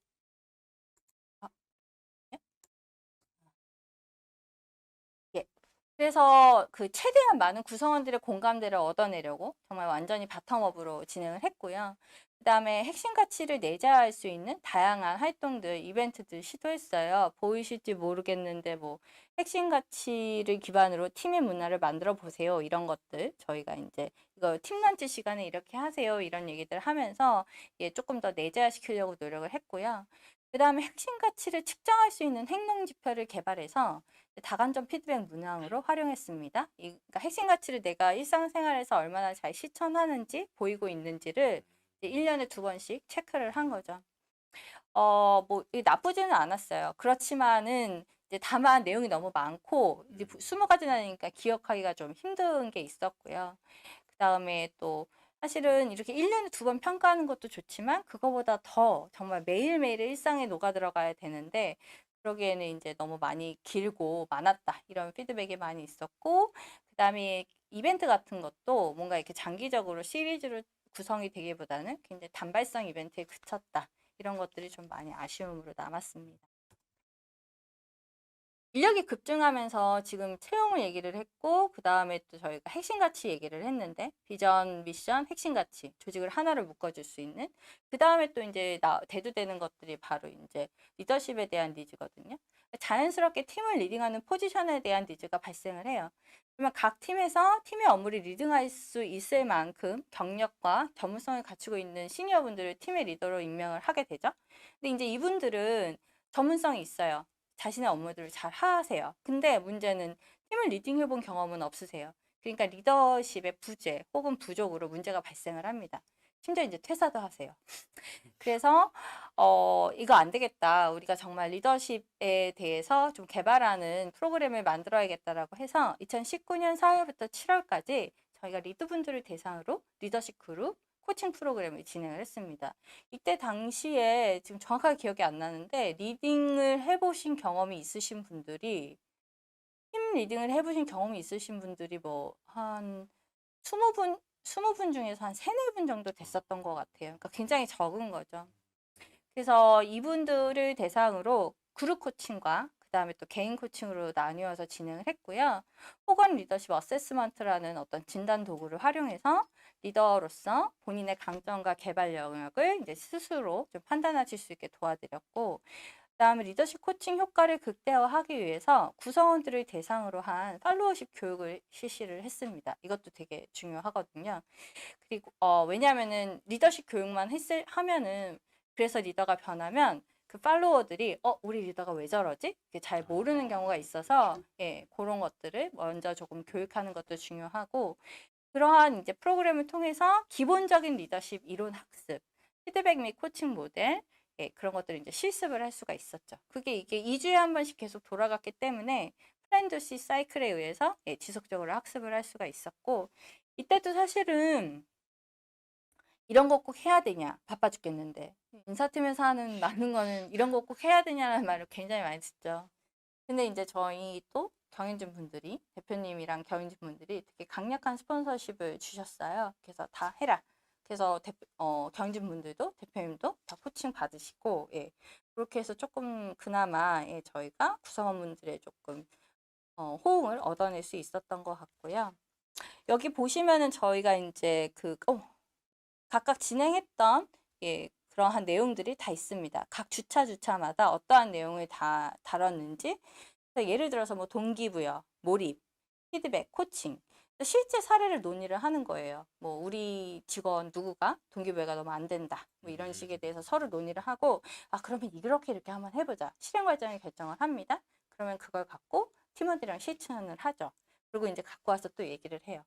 Speaker 2: 아, 예? 예. 그래서 그 최대한 많은 구성원들의 공감대를 얻어내려고 정말 완전히 바텀업으로 진행을 했고요. 그 다음에 핵심 가치를 내재할 수 있는 다양한 활동들, 이벤트들 시도했어요. 보이실지 모르겠는데 뭐 핵심 가치를 기반으로 팀의 문화를 만들어 보세요. 이런 것들 저희가 이제 이거 팀 런치 시간에 이렇게 하세요. 이런 얘기들 하면서 예, 조금 더 내재화시키려고 노력을 했고요. 그다음에 핵심 가치를 측정할 수 있는 행동 지표를 개발해서 다관점 피드백 문항으로 활용했습니다. 그러니까 핵심 가치를 내가 일상생활에서 얼마나 잘 실천하는지 보이고 있는지를 이제 1년에 2번씩 체크를 한 거죠. 뭐 나쁘지는 않았어요. 그렇지만은 이제 다만 내용이 너무 많고 이제 20가지나 되니까 기억하기가 좀 힘든 게 있었고요. 그다음에 또 사실은 이렇게 1년에 2번 평가하는 것도 좋지만 그거보다 더 정말 매일매일의 일상에 녹아 들어가야 되는데 그러기에는 이제 너무 많이 길고 많았다. 이런 피드백이 많이 있었고 그다음에 이벤트 같은 것도 뭔가 이렇게 장기적으로 시리즈로 구성이 되기보다는 굉장히 단발성 이벤트에 그쳤다. 이런 것들이 좀 많이 아쉬움으로 남았습니다. 인력이 급증하면서 지금 채용을 얘기를 했고 그다음에 또 저희가 핵심 가치 얘기를 했는데 비전, 미션, 핵심 가치 조직을 하나로 묶어줄 수 있는 그다음에 또 이제 대두되는 것들이 바로 이제 리더십에 대한 니즈거든요. 자연스럽게 팀을 리딩하는 포지션에 대한 니즈가 발생을 해요. 그러면 각 팀에서 팀의 업무를 리딩할 수 있을 만큼 경력과 전문성을 갖추고 있는 시니어분들을 팀의 리더로 임명을 하게 되죠. 근데 이제 이분들은 전문성이 있어요. 자신의 업무들을 잘 하세요. 근데 문제는 팀을 리딩해 본 경험은 없으세요. 그러니까 리더십의 부재 혹은 부족으로 문제가 발생을 합니다. 심지어 이제 퇴사도 하세요. 그래서 이거 안 되겠다. 우리가 정말 리더십에 대해서 좀 개발하는 프로그램을 만들어야겠다라고 해서 2019년 4월부터 7월까지 저희가 리드분들을 대상으로 리더십 그룹 코칭 프로그램을 진행을 했습니다. 이때 당시에 지금 정확하게 기억이 안 나는데 리딩을 해보신 경험이 있으신 분들이 팀 리딩을 해보신 경험이 있으신 분들이 뭐 한 20분 중에서 한 3, 4분 정도 됐었던 것 같아요. 그러니까 굉장히 적은 거죠. 그래서 이분들을 대상으로 그룹 코칭과 그다음에 또 개인 코칭으로 나뉘어서 진행을 했고요. 호건 리더십 어세스먼트라는 어떤 진단 도구를 활용해서 리더로서 본인의 강점과 개발 영역을 이제 스스로 좀 판단하실 수 있게 도와드렸고, 그다음에 리더십 코칭 효과를 극대화하기 위해서 구성원들을 대상으로 한 팔로워십 교육을 실시를 했습니다. 이것도 되게 중요하거든요. 그리고 왜냐하면은 리더십 교육만 하면은 그래서 리더가 변하면 그 팔로워들이 우리 리더가 왜 저러지? 이게 잘 모르는 경우가 있어서 예, 그런 것들을 먼저 조금 교육하는 것도 중요하고 그러한 이제 프로그램을 통해서 기본적인 리더십 이론 학습, 피드백 및 코칭 모델 예, 그런 것들을 이제 실습을 할 수가 있었죠. 그게 이게 2주에 한 번씩 계속 돌아갔기 때문에 플랜도시 사이클에 의해서 예, 지속적으로 학습을 할 수가 있었고 이때도 사실은 이런 거 꼭 해야 되냐? 바빠 죽겠는데. 인사팀에서 하는 많은 거는 이런 거 꼭 해야 되냐는 말을 굉장히 많이 듣죠. 근데 이제 저희 또 경영진 분들이, 대표님이랑 경영진 분들이 되게 강력한 스폰서십을 주셨어요. 그래서 다 해라. 그래서 경영진 분들도 대표님도 다 코칭 받으시고, 예. 그렇게 해서 조금 그나마 예, 저희가 구성원분들의 조금 호응을 얻어낼 수 있었던 것 같고요. 여기 보시면은 저희가 이제 각각 진행했던 예, 그러한 내용들이 다 있습니다. 각 주차마다 어떠한 내용을 다 다뤘는지 예를 들어서 뭐 동기부여, 몰입, 피드백, 코칭 실제 사례를 논의를 하는 거예요. 뭐 우리 직원 누구가 동기부여가 너무 안 된다. 뭐 이런 식에 대해서 서로 논의를 하고 그러면 이렇게 한번 해보자. 실행 과정에 결정을 합니다. 그러면 그걸 갖고 팀원들이랑 실천을 하죠. 그리고 이제 갖고 와서 또 얘기를 해요.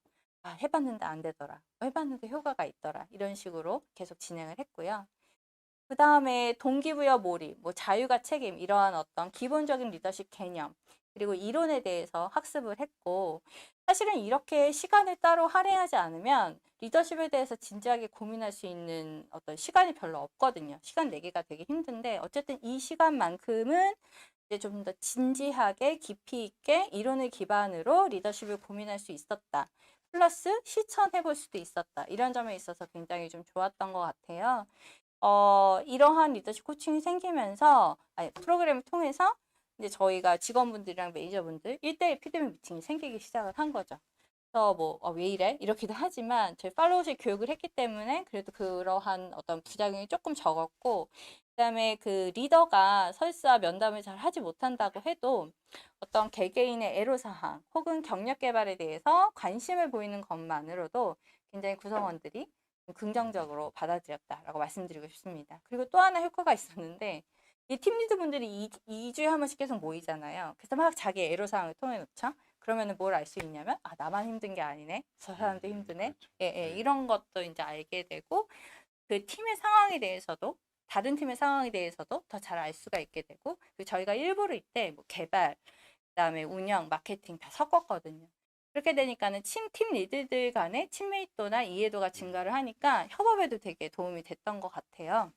Speaker 2: 해봤는데 안 되더라. 해봤는데 효과가 있더라. 이런 식으로 계속 진행을 했고요. 그 다음에 동기부여 몰입, 뭐 자유가 책임 이러한 어떤 기본적인 리더십 개념 그리고 이론에 대해서 학습을 했고 사실은 이렇게 시간을 따로 할애하지 않으면 리더십에 대해서 진지하게 고민할 수 있는 어떤 시간이 별로 없거든요. 시간 내기가 되게 힘든데 어쨌든 이 시간만큼은 이제 좀 더 진지하게 깊이 있게 이론을 기반으로 리더십을 고민할 수 있었다. 플러스 실천해 볼 수도 있었다. 이런 점에 있어서 굉장히 좀 좋았던 것 같아요. 이러한 리더십 코칭이 생기면서 프로그램을 통해서 이제 저희가 직원분들이랑 매니저분들 1대1 피드백 미팅이 생기기 시작을 한 거죠. 그래서 뭐 왜 이래? 이렇게도 하지만 저희 팔로우십 교육을 했기 때문에 그래도 그러한 어떤 부작용이 조금 적었고 그다음에 그 리더가 설사 면담을 잘 하지 못한다고 해도 어떤 개개인의 애로사항 혹은 경력 개발에 대해서 관심을 보이는 것만으로도 굉장히 구성원들이 긍정적으로 받아들였다라고 말씀드리고 싶습니다. 그리고 또 하나 효과가 있었는데 이 팀 리더분들이 2주에 한 번씩 계속 모이잖아요. 그래서 막 자기 애로사항을 통해놓죠. 그러면은 뭘 알 수 있냐면, 아, 나만 힘든 게 아니네. 저 사람도 힘드네.
Speaker 1: 그렇죠.
Speaker 2: 예, 예,
Speaker 1: 네.
Speaker 2: 이런 것도 이제 알게 되고, 그 팀의 상황에 대해서도, 다른 팀의 상황에 대해서도 더 잘 알 수가 있게 되고, 그리고 저희가 일부를 때 뭐 개발, 그다음에 운영, 마케팅 다 섞었거든요. 그렇게 되니까는 팀 리드들 간의 친밀도나 이해도가 증가를 하니까 협업에도 되게 도움이 됐던 것 같아요.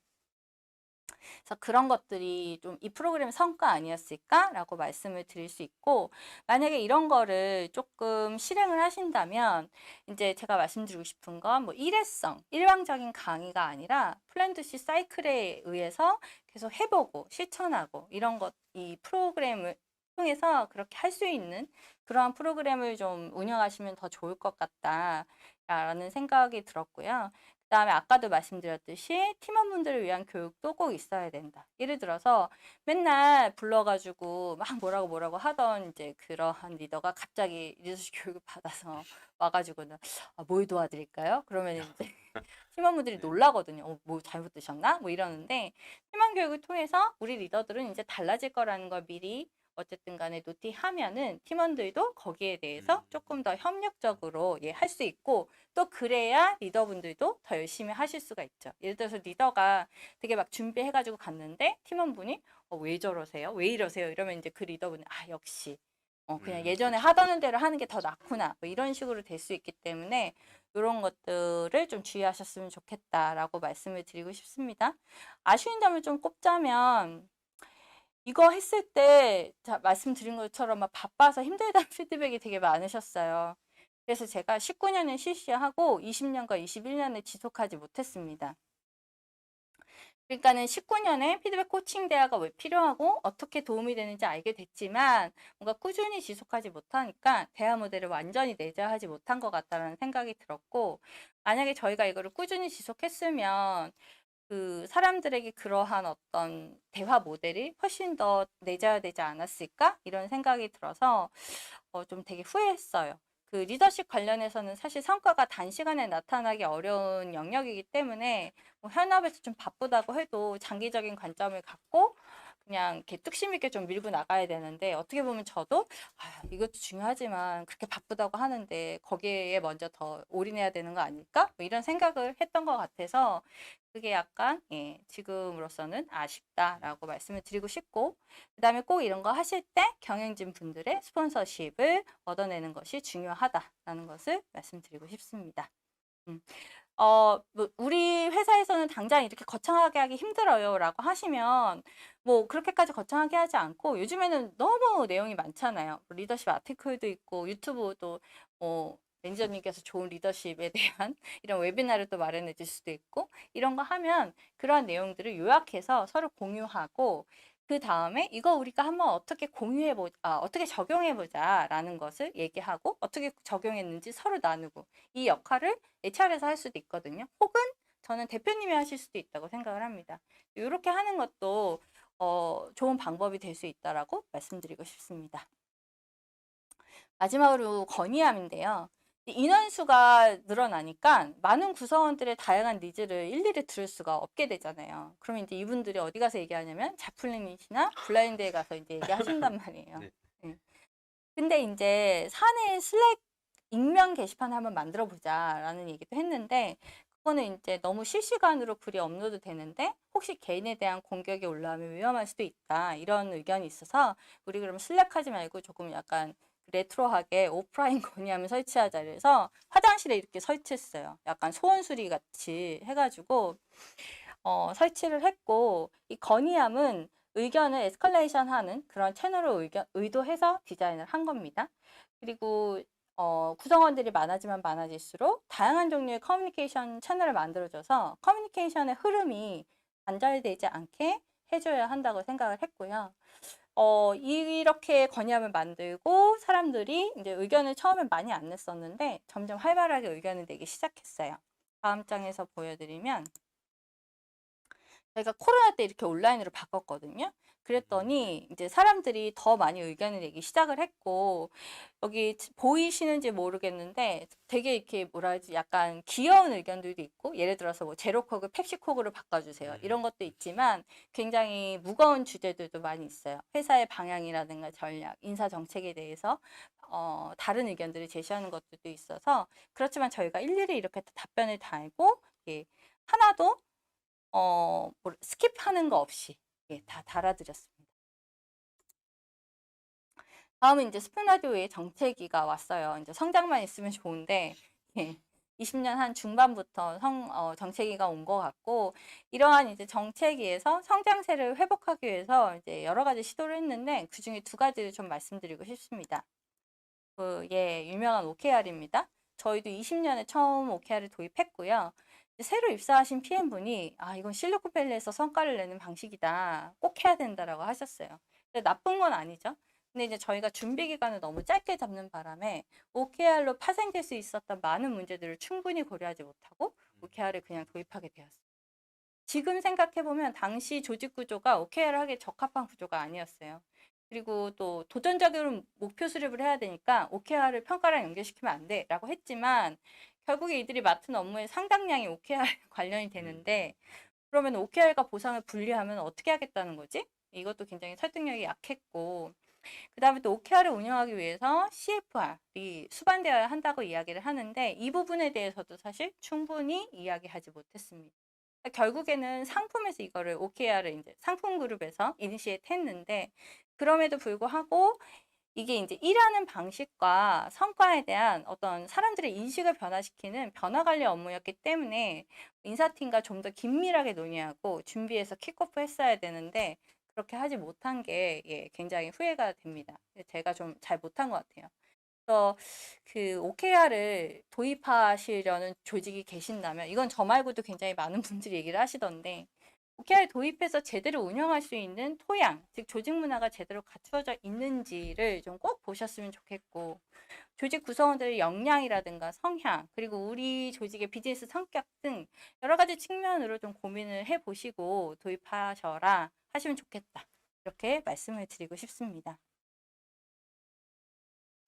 Speaker 2: 그래서 그런 것들이 좀 이 프로그램의 성과 아니었을까라고 말씀을 드릴 수 있고, 만약에 이런 거를 조금 실행을 하신다면, 이제 제가 말씀드리고 싶은 건 뭐 일회성, 일방적인 강의가 아니라 플랜드 C 사이클에 의해서 계속 해보고 실천하고 이런 것, 이 프로그램을 통해서 그렇게 할 수 있는 그러한 프로그램을 좀 운영하시면 더 좋을 것 같다라는 생각이 들었고요. 그다음에 아까도 말씀드렸듯이 팀원분들을 위한 교육도 꼭 있어야 된다. 예를 들어서 맨날 불러가지고 막 뭐라고 하던 이제 그러한 리더가 갑자기 리더십 교육을 받아서 와가지고는 아, 뭘 도와드릴까요? 그러면 이제 팀원분들이
Speaker 1: 네.
Speaker 2: 놀라거든요. 뭐 잘못 드셨나? 뭐 이러는데 팀원 교육을 통해서 우리 리더들은 이제 달라질 거라는 걸 미리 어쨌든 간에 노티하면은 팀원들도 거기에 대해서
Speaker 1: 음.
Speaker 2: 조금 더 협력적으로 예, 할 수 있고 또 그래야 리더분들도 더 열심히 하실 수가 있죠. 예를 들어서 리더가 되게 막 준비해가지고 갔는데 팀원분이 왜 저러세요? 왜 이러세요? 이러면 이제 그 리더분이 아 역시 그냥 예전에
Speaker 1: 그렇죠.
Speaker 2: 하던 대로 하는 게 더 낫구나 뭐 이런 식으로 될 수 있기 때문에 이런 것들을 좀 주의하셨으면 좋겠다라고 말씀을 드리고 싶습니다. 아쉬운 점을 좀 꼽자면 이거 했을 때 말씀드린 것처럼 막 바빠서 힘들다는 피드백이 되게 많으셨어요. 그래서 제가 19년에 실시하고 20년과 21년에 지속하지 못했습니다. 그러니까는 19년에 피드백 코칭 대화가 왜 필요하고 어떻게 도움이 되는지 알게 됐지만 뭔가 꾸준히 지속하지 못하니까 대화 모델을 완전히 내재하지 못한 것 같다는 생각이 들었고 만약에 저희가 이거를 꾸준히 지속했으면 그 사람들에게 그러한 어떤 대화 모델이 훨씬 더 내재되지 않았을까? 이런 생각이 들어서 좀 되게 후회했어요. 그 리더십 관련해서는 사실 성과가 단시간에 나타나기 어려운 영역이기 때문에 뭐 현업에서 좀 바쁘다고 해도 장기적인 관점을 갖고 그냥 이렇게 뚝심 있게 좀 밀고 나가야 되는데 어떻게 보면 저도 아, 이것도 중요하지만 그렇게 바쁘다고 하는데 거기에 먼저 더 올인해야 되는 거 아닐까? 뭐 이런 생각을 했던 것 같아서 그게 약간 예, 지금으로서는 아쉽다라고 말씀을 드리고 싶고 그다음에 꼭 이런 거 하실 때 경영진 분들의 스폰서십을 얻어내는 것이 중요하다라는 것을 말씀드리고 싶습니다. 음. 뭐 우리 회사에서는 당장 이렇게 거창하게 하기 힘들어요라고 하시면 뭐 그렇게까지 거창하게 하지 않고 요즘에는 너무 내용이 많잖아요. 리더십 아티클도 있고 유튜브도 뭐 매니저님께서 좋은 리더십에 대한 이런 웨비나를 또 마련해 줄 수도 있고 이런 거 하면 그러한 내용들을 요약해서 서로 공유하고 그 다음에 이거 우리가 한번 어떻게 어떻게 적용해 보자라는 것을 얘기하고 어떻게 적용했는지 서로 나누고 이 역할을 HR에서 할 수도 있거든요. 혹은 저는 대표님이 하실 수도 있다고 생각을 합니다. 이렇게 하는 것도 좋은 방법이 될 수 있다라고 말씀드리고 싶습니다. 마지막으로 건의함인데요. 인원수가 늘어나니까 많은 구성원들의 다양한 니즈를 일일이 들을 수가 없게 되잖아요. 그러면 이제 이분들이 어디 가서 얘기하냐면 자플래닛이나 블라인드에 가서 이제 얘기하신단 말이에요.
Speaker 1: 네.
Speaker 2: 네. 근데 이제 사내 슬랙 익명 게시판 한번 만들어 보자라는 얘기도 했는데 그거는 이제 너무 실시간으로 글이 업로드 되는데 혹시 개인에 대한 공격이 올라오면 위험할 수도 있다 이런 의견이 있어서 우리 그럼 슬랙 하지 말고 조금 약간 레트로하게 오프라인 건의함을 설치하자 그래서 화장실에 이렇게 설치했어요. 약간 소원수리 같이 해가지고 설치를 했고 이 건의함은 의견을 에스컬레이션 하는 그런 채널을 의도해서 디자인을 한 겁니다. 그리고 구성원들이 많아지면 많아질수록 다양한 종류의 커뮤니케이션 채널을 만들어줘서 커뮤니케이션의 흐름이 단절되지 않게 해줘야 한다고 생각을 했고요. 이렇게 건의함을 만들고 사람들이 이제 의견을 처음엔 많이 안 냈었는데 점점 활발하게 의견을 내기 시작했어요. 다음 장에서 보여드리면 저희가 코로나 때 이렇게 온라인으로 바꿨거든요. 그랬더니 이제 사람들이 더 많이 의견을 내기 시작을 했고, 여기 보이시는지 모르겠는데 되게 이렇게 뭐라 하지, 약간 귀여운 의견들도 있고, 예를 들어서 뭐 제로콕을 펩시콕으로 바꿔주세요, 이런 것도 있지만 굉장히 무거운 주제들도 많이 있어요. 회사의 방향이라든가 전략, 인사 정책에 대해서 다른 의견들을 제시하는 것들도 있어서, 그렇지만 저희가 일일이 이렇게 답변을 달고, 예, 하나도 스킵하는 거 없이, 예, 다 달아드렸습니다. 다음은 이제 스푼 라디오의 정체기가 왔어요. 이제 성장만 있으면 좋은데, 예, 20년 한 중반부터 정체기가 온 것 같고, 이러한 이제 정체기에서 성장세를 회복하기 위해서 이제 여러 가지 시도를 했는데, 그 중에 두 가지를 좀 말씀드리고 싶습니다. 예, 유명한 OKR입니다. 저희도 20년에 처음 OKR을 도입했고요. 새로 입사하신 PM분이, 이건 실리콘밸리에서 성과를 내는 방식이다, 꼭 해야 된다라고 하셨어요. 근데 나쁜 건 아니죠. 근데 이제 저희가 준비 기간을 너무 짧게 잡는 바람에 OKR로 파생될 수 있었던 많은 문제들을 충분히 고려하지 못하고 OKR을 그냥 도입하게 되었어요. 지금 생각해보면 당시 조직 구조가 OKR을 하기에 적합한 구조가 아니었어요. 그리고 또 도전적으로 목표 수립을 해야 되니까 OKR을 평가랑 연결시키면 안 돼 라고 했지만, 결국에 이들이 맡은 업무의 상당량이 OKR 관련이 되는데, 그러면 OKR과 보상을 분리하면 어떻게 하겠다는 거지? 이것도 굉장히 설득력이 약했고, 그 다음에 또 OKR을 운영하기 위해서 CFR이 수반되어야 한다고 이야기를 하는데, 이 부분에 대해서도 사실 충분히 이야기하지 못했습니다. 결국에는 상품에서 이거를 OKR을 이제 상품 그룹에서 이니시에이트 했는데, 그럼에도 불구하고 이게 이제 일하는 방식과 성과에 대한 어떤 사람들의 인식을 변화시키는 변화 관리 업무였기 때문에 인사팀과 좀 더 긴밀하게 논의하고 준비해서 킥오프 했어야 되는데, 그렇게 하지 못한 게, 예, 굉장히 후회가 됩니다. 제가 좀 잘 못한 것 같아요. 그래서 그 OKR을 도입하시려는 조직이 계신다면, 이건 저 말고도 굉장히 많은 분들이 얘기를 하시던데, OKR 도입해서 제대로 운영할 수 있는 토양, 즉 조직 문화가 제대로 갖추어져 있는지를 좀 꼭 보셨으면 좋겠고, 조직 구성원들의 역량이라든가 성향, 그리고 우리 조직의 비즈니스 성격 등 여러 가지 측면으로 좀 고민을 해보시고 도입하셔라 하시면 좋겠다, 이렇게 말씀을 드리고 싶습니다.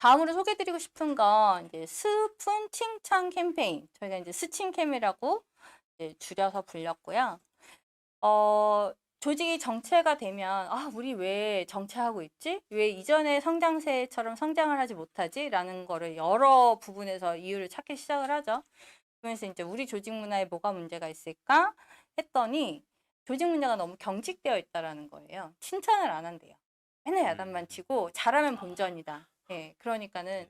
Speaker 2: 다음으로 소개드리고 싶은 건 이제 스푼 칭찬 캠페인. 저희가 이제 스칭캠이라고 이제 줄여서 불렸고요. 조직이 정체가 되면, 우리 왜 정체하고 있지? 왜 이전의 성장세처럼 성장을 하지 못하지? 라는 거를 여러 부분에서 이유를 찾기 시작을 하죠. 그러면서 이제 우리 조직 문화에 뭐가 문제가 있을까 했더니, 조직 문화가 너무 경직되어 있다라는 거예요. 칭찬을 안 한대요. 맨날 야단만 치고 잘하면 본전이다. 예, 그러니까는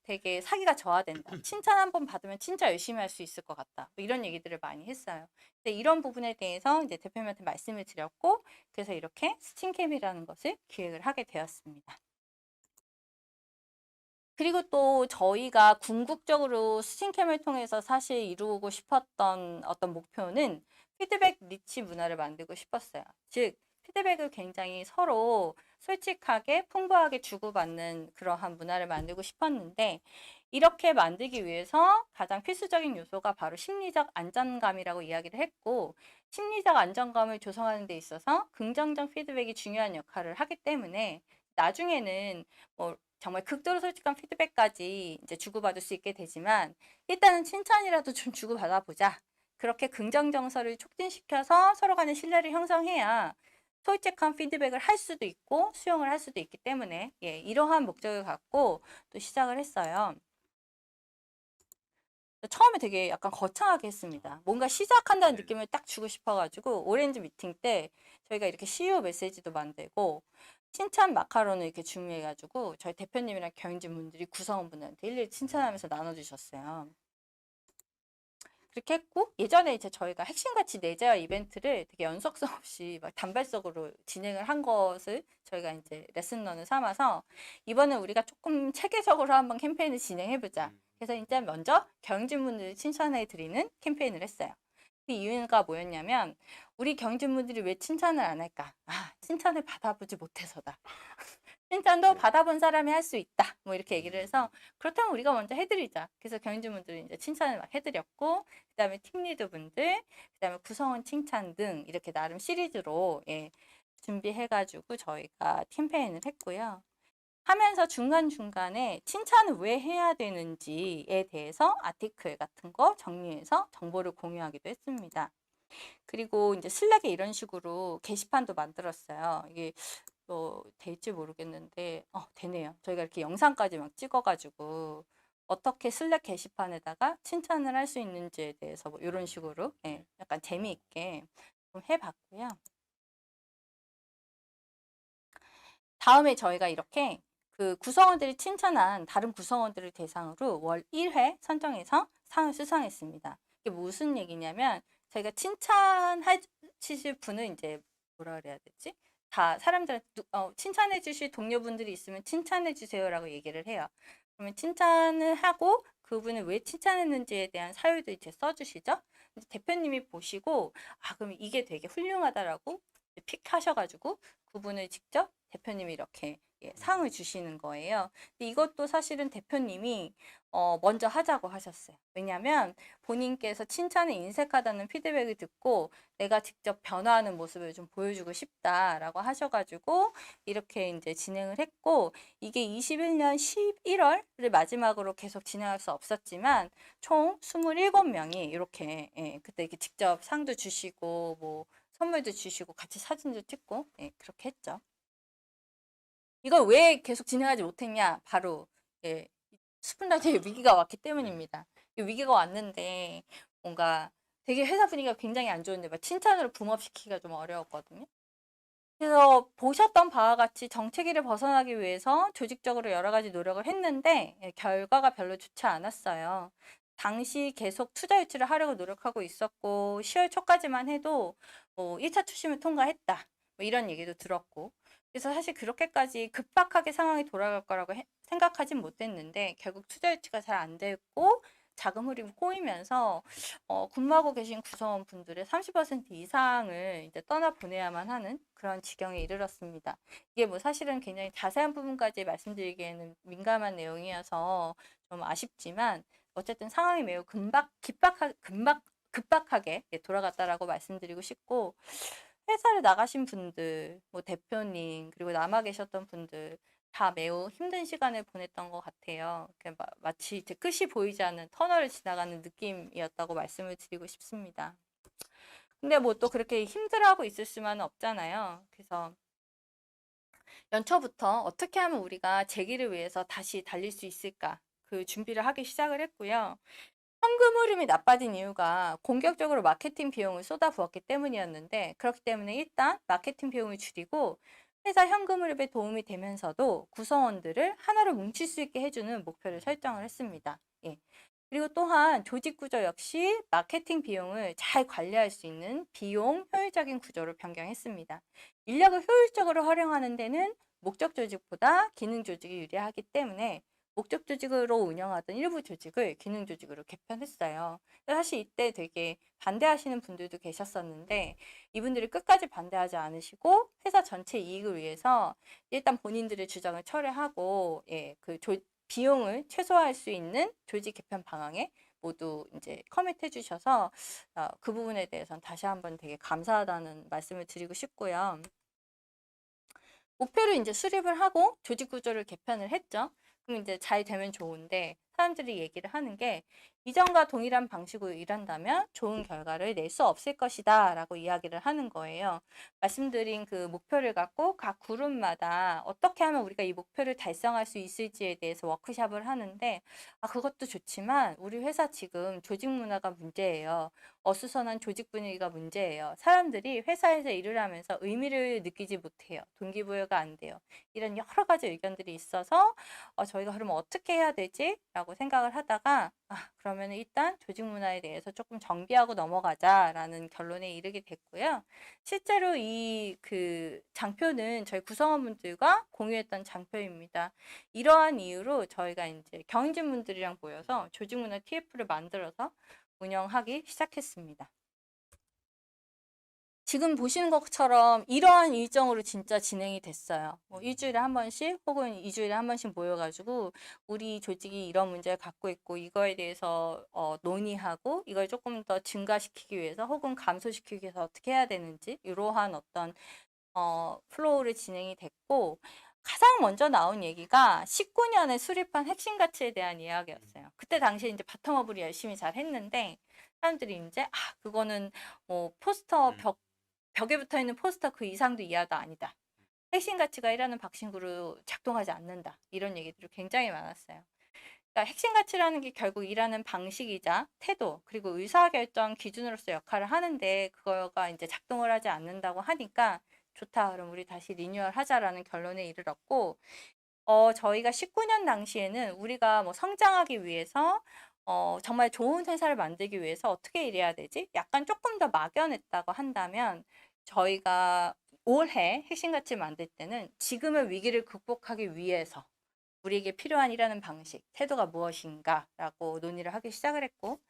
Speaker 2: 되게 사기가 저하된다. 칭찬 한 번 받으면 진짜 열심히 할 수 있을 것 같다, 뭐 이런 얘기들을 많이 했어요. 근데 이런 부분에 대해서 이제 대표님한테 말씀을 드렸고, 그래서 이렇게 스팀캠이라는 것을 기획을 하게 되었습니다. 그리고 또 저희가 궁극적으로 스팀캠을 통해서 사실 이루고 싶었던 어떤 목표는 피드백 리치 문화를 만들고 싶었어요. 즉, 피드백을 굉장히 서로 솔직하게 풍부하게 주고받는 그러한 문화를 만들고 싶었는데, 이렇게 만들기 위해서 가장 필수적인 요소가 바로 심리적 안정감이라고 이야기를 했고, 심리적 안정감을 조성하는 데 있어서 긍정적 피드백이 중요한 역할을 하기 때문에, 나중에는 뭐 정말 극도로 솔직한 피드백까지 이제 주고받을 수 있게 되지만, 일단은 칭찬이라도 좀 주고받아 보자. 그렇게 긍정 정서를 촉진시켜서 서로 간의 신뢰를 형성해야 솔직한 피드백을 할 수도 있고 수용을 할 수도 있기 때문에, 예, 이러한 목적을 갖고 또 시작을 했어요. 처음에 되게 약간 거창하게 했습니다. 뭔가 시작한다는
Speaker 1: 네.
Speaker 2: 느낌을 딱 주고 싶어가지고, 오렌지 미팅 때 저희가 이렇게 CEO 메시지도 만들고 칭찬 마카론을 이렇게 준비해가지고 저희 대표님이랑 경영진분들이 구성원분들한테 일일이 칭찬하면서 나눠주셨어요. 그렇게 했고, 예전에 이제 저희가 핵심가치 내재화 이벤트를 되게 연속성 없이 막 단발적으로 진행을 한 것을 저희가 이제 레슨런을 삼아서, 이번에 우리가 조금 체계적으로 한번 캠페인을 진행해보자. 그래서 이제 먼저 경영진분들을 칭찬해 드리는 캠페인을 했어요. 그 이유가 뭐였냐면, 우리 경영진분들이 왜 칭찬을 안 할까? 칭찬을 받아보지 못해서다. 칭찬도
Speaker 1: 네.
Speaker 2: 받아본 사람이 할 수 있다. 뭐 이렇게 얘기를 해서 그렇다면 우리가 먼저 해드리자. 그래서 경영진분들이 이제 칭찬을 막 해드렸고, 그다음에 팀리더 분들, 그다음에 구성원 칭찬 등 이렇게 나름 시리즈로 예, 준비해가지고 저희가 캠페인을 했고요. 하면서 중간중간에 칭찬을 왜 해야 되는지에 대해서 아티클 같은 거 정리해서 정보를 공유하기도 했습니다. 그리고 이제 슬랙에 이런 식으로 게시판도 만들었어요. 이게 될지 모르겠는데, 되네요. 저희가 이렇게 영상까지 막 찍어가지고, 어떻게 슬랙 게시판에다가 칭찬을 할 수 있는지에 대해서 뭐 이런 식으로, 예, 약간 재미있게 좀 해봤고요. 다음에 저희가 이렇게 그 구성원들이 칭찬한 다른 구성원들을 대상으로 월 1회 선정해서 상을 수상했습니다. 이게 무슨 얘기냐면, 저희가 칭찬하실 분은 이제 뭐라 그래야 되지? 다 사람들한테 칭찬해 주실 동료분들이 있으면 칭찬해 주세요라고 얘기를 해요. 그러면 칭찬을 하고 그분을 왜 칭찬했는지에 대한 사유도 이제 써주시죠. 대표님이 보시고 그럼 이게 되게 훌륭하다라고 픽하셔가지고 그분을 직접 대표님이 이렇게 상을 주시는 거예요. 근데 이것도 사실은 대표님이 먼저 하자고 하셨어요. 왜냐하면 본인께서 칭찬에 인색하다는 피드백을 듣고 내가 직접 변화하는 모습을 좀 보여주고 싶다라고 하셔가지고 이렇게 이제 진행을 했고, 이게 21년 11월을 마지막으로 계속 진행할 수 없었지만 총 27명이 이렇게 그때 이렇게 직접 상도 주시고 뭐 선물도 주시고 같이 사진도 찍고 그렇게 했죠. 이걸 왜 계속 진행하지 못했냐? 바로 스푼라디오에 위기가 왔기 때문입니다. 이 위기가 왔는데 뭔가 되게 회사 분위기가 굉장히 안 좋은데 막 칭찬으로 붐업시키기가 좀 어려웠거든요. 그래서 보셨던 바와 같이 정체기를 벗어나기 위해서 조직적으로 여러 가지 노력을 했는데 결과가 별로 좋지 않았어요. 당시 계속 투자 유치를 하려고 노력하고 있었고 10월 초까지만 해도 1차 추심을 통과했다. 뭐 이런 얘기도 들었고. 그래서 사실 그렇게까지 급박하게 상황이 돌아갈 거라고 생각하진 못했는데 결국 투자 유치가 잘 안 됐고 자금 흐름이 꼬이면서 근무하고 계신 구성원분들의 30% 이상을 이제 떠나보내야만 하는 그런 지경에 이르렀습니다. 이게 뭐 사실은 굉장히 자세한 부분까지 말씀드리기에는 민감한 내용이어서 좀 아쉽지만 어쨌든 상황이 매우 급박하게 돌아갔다라고 말씀드리고 싶고, 회사를 나가신 분들, 뭐 대표님, 그리고 남아 계셨던 분들 다 매우 힘든 시간을 보냈던 것 같아요. 마치 이제 끝이 보이지 않는 터널을 지나가는 느낌이었다고 말씀을 드리고 싶습니다. 근데 뭐 또 그렇게 힘들어하고 있을 수만은 없잖아요. 그래서 연초부터 어떻게 하면 우리가 재기를 위해서 다시 달릴 수 있을까? 그 준비를 하기 시작을 했고요. 현금 흐름이 나빠진 이유가 공격적으로 마케팅 비용을 쏟아부었기 때문이었는데, 그렇기 때문에 일단 마케팅 비용을 줄이고 회사 현금 흐름에 도움이 되면서도 구성원들을 하나로 뭉칠 수 있게 해주는 목표를 설정을 했습니다. 예. 그리고 또한 조직 구조 역시 마케팅 비용을 잘 관리할 수 있는 비용 효율적인 구조로 변경했습니다. 인력을 효율적으로 활용하는 데는 목적 조직보다 기능 조직이 유리하기 때문에 목적 조직으로 운영하던 일부 조직을 기능 조직으로 개편했어요. 사실 이때 되게 반대하시는 분들도 계셨었는데 이분들이 끝까지 반대하지 않으시고 회사 전체 이익을 위해서 일단 본인들의 주장을 철회하고 비용을 최소화할 수 있는 조직 개편 방향에 모두 이제 커밋해 주셔서 그 부분에 대해서는 다시 한번 되게 감사하다는 말씀을 드리고 싶고요. 목표를 이제 수립을 하고 조직 구조를 개편을 했죠. 그럼 이제 잘 되면 좋은데 사람들이 얘기를 하는 게 이전과 동일한 방식으로 일한다면 좋은 결과를 낼 수 없을 것이다 라고 이야기를 하는 거예요. 말씀드린 그 목표를 갖고 각 그룹마다 어떻게 하면 우리가 이 목표를 달성할 수 있을지에 대해서 워크숍을 하는데 그것도 좋지만 우리 회사 지금 조직 문화가 문제예요. 어수선한 조직 분위기가 문제예요. 사람들이 회사에서 일을 하면서 의미를 느끼지 못해요. 동기부여가 안 돼요. 이런 여러 가지 의견들이 있어서 저희가 그러면 어떻게 해야 되지? 라고 생각을 하다가 그러면 일단 조직 문화에 대해서 조금 정비하고 넘어가자라는 결론에 이르게 됐고요. 실제로 이 장표는 저희 구성원분들과 공유했던 장표입니다. 이러한 이유로 저희가 이제 경영진분들이랑 모여서 조직 문화 TF를 만들어서 운영하기 시작했습니다. 지금 보시는 것처럼 이러한 일정으로 진짜 진행이 됐어요. 뭐 일주일에 한 번씩 혹은 2주일에 한 번씩 모여가지고 우리 조직이 이런 문제를 갖고 있고 이거에 대해서 논의하고 이걸 조금 더 증가시키기 위해서 혹은 감소시키기 위해서 어떻게 해야 되는지 이러한 어떤 플로우를 진행이 됐고 가장 먼저 나온 얘기가 19년에 수립한 핵심 가치에 대한 이야기였어요. 그때 당시에 이제 바텀업을 열심히 잘 했는데 사람들이 이제 그거는 뭐 포스터 벽에 붙어 있는 포스터 그 이상도 이하도 아니다. 핵심 가치가 일하는 박싱구로 작동하지 않는다. 이런 얘기들이 굉장히 많았어요. 그러니까 핵심 가치라는 게 결국 일하는 방식이자 태도 그리고 의사결정 기준으로서 역할을 하는데 그거가 이제 작동을 하지 않는다고 하니까 좋다. 그럼 우리 다시 리뉴얼 하자라는 결론에 이르렀고 저희가 19년 당시에는 우리가 뭐 성장하기 위해서 정말 좋은 회사를 만들기 위해서 어떻게 일해야 되지? 약간 조금 더 막연했다고 한다면 저희가 올해 핵심 가치 만들 때는 지금의 위기를 극복하기 위해서 우리에게 필요한 일하는 방식, 태도가 무엇인가라고 논의를 하기 시작을 했고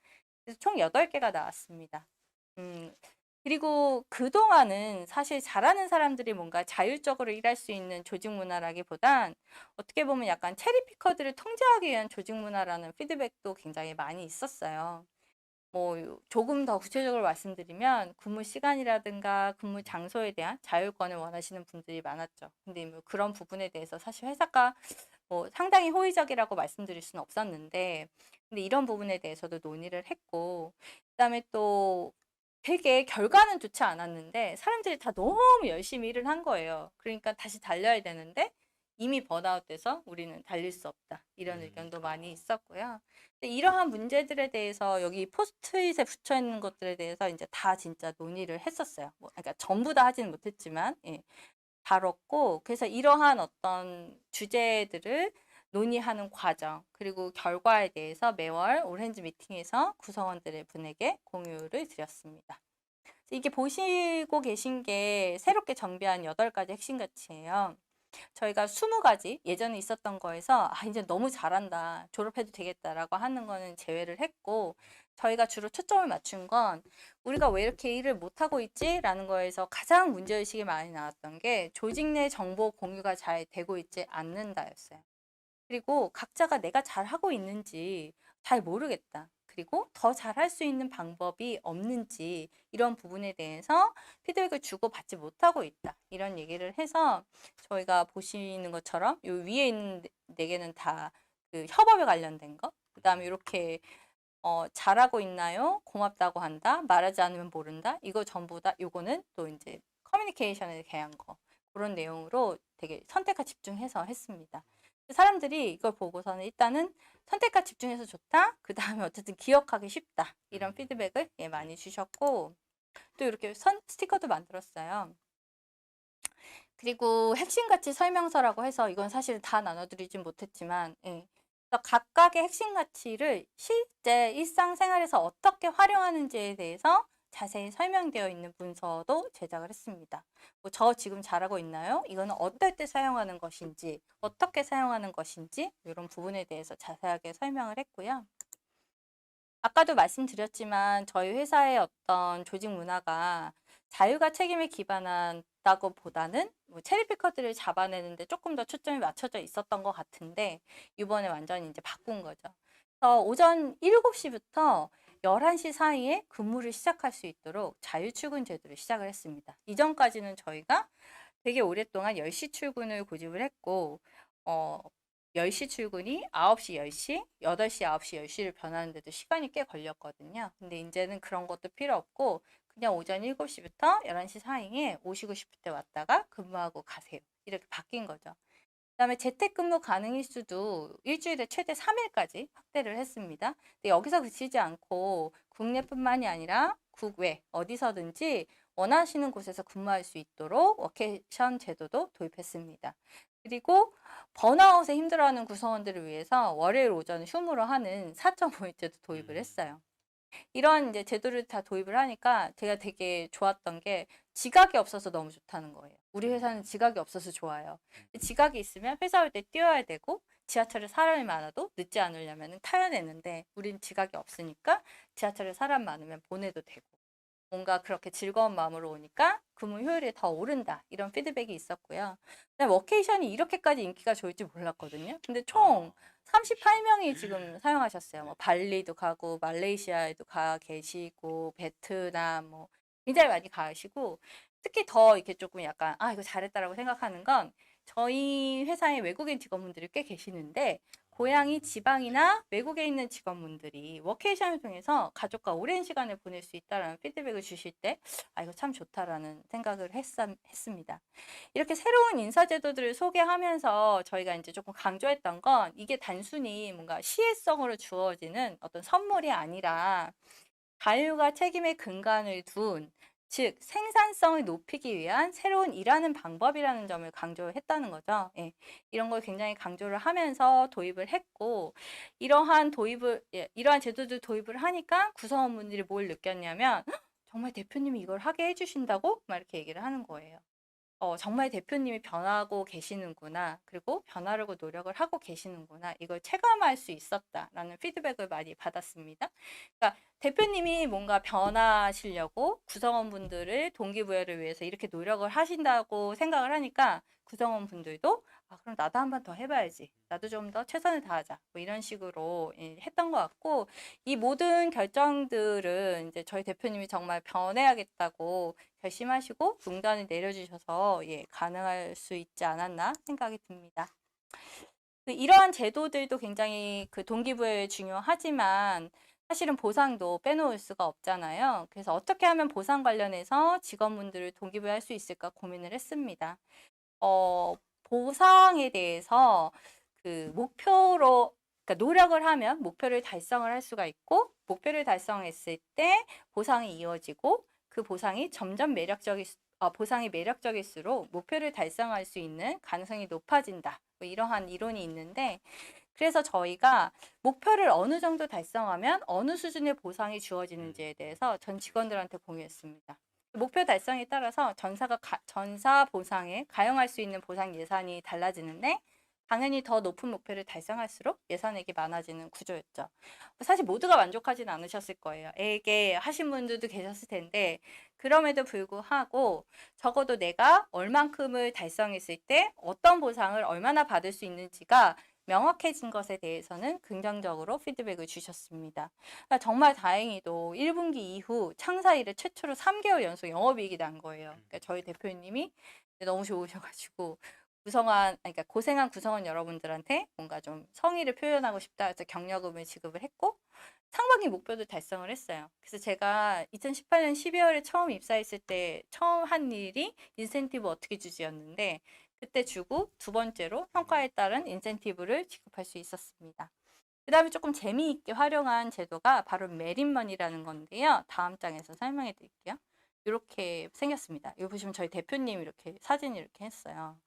Speaker 2: 그래서 총 8개가 나왔습니다. 그리고 그동안은 사실 잘하는 사람들이 뭔가 자율적으로 일할 수 있는 조직 문화라기보단 어떻게 보면 약간 체리피커들을 통제하기 위한 조직 문화라는 피드백도 굉장히 많이 있었어요. 뭐 조금 더 구체적으로 말씀드리면 근무 시간이라든가 근무 장소에 대한 자율권을 원하시는 분들이 많았죠. 근데 뭐 그런 부분에 대해서 사실 회사가 뭐 상당히 호의적이라고 말씀드릴 수는 없었는데 근데 이런 부분에 대해서도 논의를 했고 그다음에 또 되게 결과는 좋지 않았는데 사람들이 다 너무 열심히 일을 한 거예요. 그러니까 다시 달려야 되는데 이미 번아웃돼서 우리는 달릴 수 없다. 이런 의견도 많이 있었고요. 근데 이러한 문제들에 대해서 여기 포스트잇에 붙여 있는 것들에 대해서 이제 다 진짜 논의를 했었어요. 뭐 그러니까 전부 다 하지는 못했지만 예, 다뤘고 그래서 이러한 어떤 주제들을 논의하는 과정 그리고 결과에 대해서 매월 오렌지 미팅에서 구성원들의 분에게 공유를 드렸습니다. 이게 보시고 계신 게 새롭게 정비한 8가지 핵심 가치예요. 저희가 20가지 예전에 있었던 거에서 이제 너무 잘한다. 졸업해도 되겠다라고 하는 거는 제외를 했고 저희가 주로 초점을 맞춘 건 우리가 왜 이렇게 일을 못하고 있지? 라는 거에서 가장 문제의식이 많이 나왔던 게 조직 내 정보 공유가 잘 되고 있지 않는다였어요. 그리고 각자가 내가 잘하고 있는지 잘 모르겠다. 그리고 더 잘할 수 있는 방법이 없는지 이런 부분에 대해서 피드백을 주고받지 못하고 있다. 이런 얘기를 해서 저희가 보시는 것처럼 요 위에 있는 4개는 다 그 협업에 관련된 거. 그다음에 이렇게 잘하고 있나요? 고맙다고 한다. 말하지 않으면 모른다. 이거 전부 다 요거는 또 이제 커뮤니케이션에 대한 거. 그런 내용으로 되게 선택과 집중해서 했습니다. 사람들이 이걸 보고서는 일단은 선택과 집중해서 좋다. 그 다음에 어쨌든 기억하기 쉽다. 이런 피드백을 많이 주셨고 또 이렇게 스티커도 만들었어요. 그리고 핵심 가치 설명서라고 해서 이건 사실 다 나눠드리진 못했지만 그래서 각각의 핵심 가치를 실제 일상생활에서 어떻게 활용하는지에 대해서 자세히 설명되어 있는 문서도 제작을 했습니다. 뭐 저 지금 잘하고 있나요? 이거는 어떨 때 사용하는 것인지, 어떻게 사용하는 것인지 이런 부분에 대해서 자세하게 설명을 했고요. 아까도 말씀드렸지만 저희 회사의 어떤 조직 문화가 자유가 책임에 기반한다고 보다는 뭐 체리피커들을 잡아내는데 조금 더 초점이 맞춰져 있었던 것 같은데 이번에 완전히 이제 바꾼 거죠. 그래서 오전 7시부터 11시 사이에 근무를 시작할 수 있도록 자유 출근 제도를 시작을 했습니다. 이전까지는 저희가 되게 오랫동안 10시 출근을 고집을 했고 10시 출근이 9시, 10시, 8시, 9시, 10시를 변하는데도 시간이 꽤 걸렸거든요. 근데 이제는 그런 것도 필요 없고 그냥 오전 7시부터 11시 사이에 오시고 싶을 때 왔다가 근무하고 가세요. 이렇게 바뀐 거죠. 그다음에 재택근무 가능 일수도 일주일에 최대 3일까지 확대를 했습니다. 근데 여기서 그치지 않고 국내뿐만이 아니라 국외 어디서든지 원하시는 곳에서 근무할 수 있도록 워케이션 제도도 도입했습니다. 그리고 번아웃에 힘들어하는 구성원들을 위해서 월요일 오전 휴무로 하는 4.5일제도 도입을 했어요. 이런 이제 제도를 다 도입을 하니까 제가 되게 좋았던 게 지각이 없어서 너무 좋다는 거예요. 우리 회사는 지각이 없어서 좋아요. 지각이 있으면 회사 올 때 뛰어야 되고 지하철에 사람이 많아도 늦지 않으려면 타야 되는데 우린 지각이 없으니까 지하철에 사람 많으면 보내도 되고 뭔가 그렇게 즐거운 마음으로 오니까 근무 효율이 더 오른다. 이런 피드백이 있었고요. 그다음에 워케이션이 이렇게까지 인기가 좋을지 몰랐거든요. 근데 총
Speaker 1: 아,
Speaker 2: 38명이 지금 사용하셨어요. 뭐 발리도 가고 말레이시아에도 가 계시고 베트남 뭐 굉장히 많이 가시고 특히 더 이렇게 조금 약간 아 이거 잘했다라고 생각하는 건 저희 회사에 외국인 직원분들이 꽤 계시는데 고향이 지방이나 외국에 있는 직원분들이 워케이션을 통해서 가족과 오랜 시간을 보낼 수 있다라는 피드백을 주실 때, 아, 이거 참 좋다라는 생각을 했습니다. 이렇게 새로운 인사제도들을 소개하면서 저희가 이제 조금 강조했던 건 이게 단순히 뭔가 시혜성으로 주어지는 어떤 선물이 아니라 자율과 책임의 근간을 둔, 즉 생산성을 높이기 위한 새로운 일하는 방법이라는 점을 강조했다는 거죠. 예, 이런 걸 굉장히 강조를 하면서 도입을 했고 이러한 제도들 도입을 하니까 구성원분들이 뭘 느꼈냐면 "헉, 정말 대표님이 이걸 하게 해주신다고?" 막 이렇게 얘기를 하는 거예요. 정말 대표님이 변하고 계시는구나. 그리고 변하려고 노력을 하고 계시는구나. 이걸 체감할 수 있었다라는 피드백을 많이 받았습니다. 그러니까 대표님이 뭔가 변하시려고 구성원분들을 동기부여를 위해서 이렇게 노력을 하신다고 생각을 하니까 구성원분들도 아, 그럼 나도 한 번 더 해봐야지. 나도 좀 더 최선을 다하자. 뭐 이런 식으로 했던 것 같고 이 모든 결정들은 이제 저희 대표님이 정말 변해야겠다고 결심하시고 용단을 내려주셔서 예, 가능할 수 있지 않았나 생각이 듭니다. 이러한 제도들도 굉장히 그 동기부여에 중요하지만 사실은 보상도 빼놓을 수가 없잖아요. 그래서 어떻게 하면 보상 관련해서 직원분들을 동기부여할 수 있을까 고민을 했습니다. 보상에 대해서 그 목표로 그러니까 노력을 하면 목표를 달성을 할 수가 있고 목표를 달성했을 때 보상이 이어지고 그 보상이 점점 보상이 매력적일수록 목표를 달성할 수 있는 가능성이 높아진다. 뭐 이러한 이론이 있는데 그래서 저희가 목표를 어느 정도 달성하면 어느 수준의 보상이 주어지는지에 대해서 전 직원들한테 공유했습니다. 목표 달성에 따라서 전사 보상에 가용할 수 있는 보상 예산이 달라지는데 당연히 더 높은 목표를 달성할수록 예산액이 많아지는 구조였죠. 사실 모두가 만족하지는 않으셨을 거예요. 에게 하신 분들도 계셨을 텐데 그럼에도 불구하고 적어도 내가 얼만큼을 달성했을 때 어떤 보상을 얼마나 받을 수 있는지가 명확해진 것에 대해서는 긍정적으로 피드백을 주셨습니다. 그러니까 정말 다행히도 1분기 이후 창사 이래 최초로 3개월 연속 영업이익이 난 거예요. 그러니까 저희 대표님이 너무 좋으셔가지고 그러니까 고생한 구성원 여러분들한테 뭔가 좀 성의를 표현하고 싶다 해서 격려금을 지급을 했고 상반기 목표도 달성을 했어요. 그래서 제가 2018년 12월에 처음 입사했을 때 처음 한 일이 인센티브 어떻게 주지였는데 그때 주고 두 번째로 성과에 따른 인센티브를 지급할 수 있었습니다. 그 다음에 조금 재미있게 활용한 제도가 바로 메rit머니라는 건데요. 다음 장에서 설명해 드릴게요. 이렇게 생겼습니다. 여기 보시면 저희 대표님 이렇게 사진 이렇게 했어요.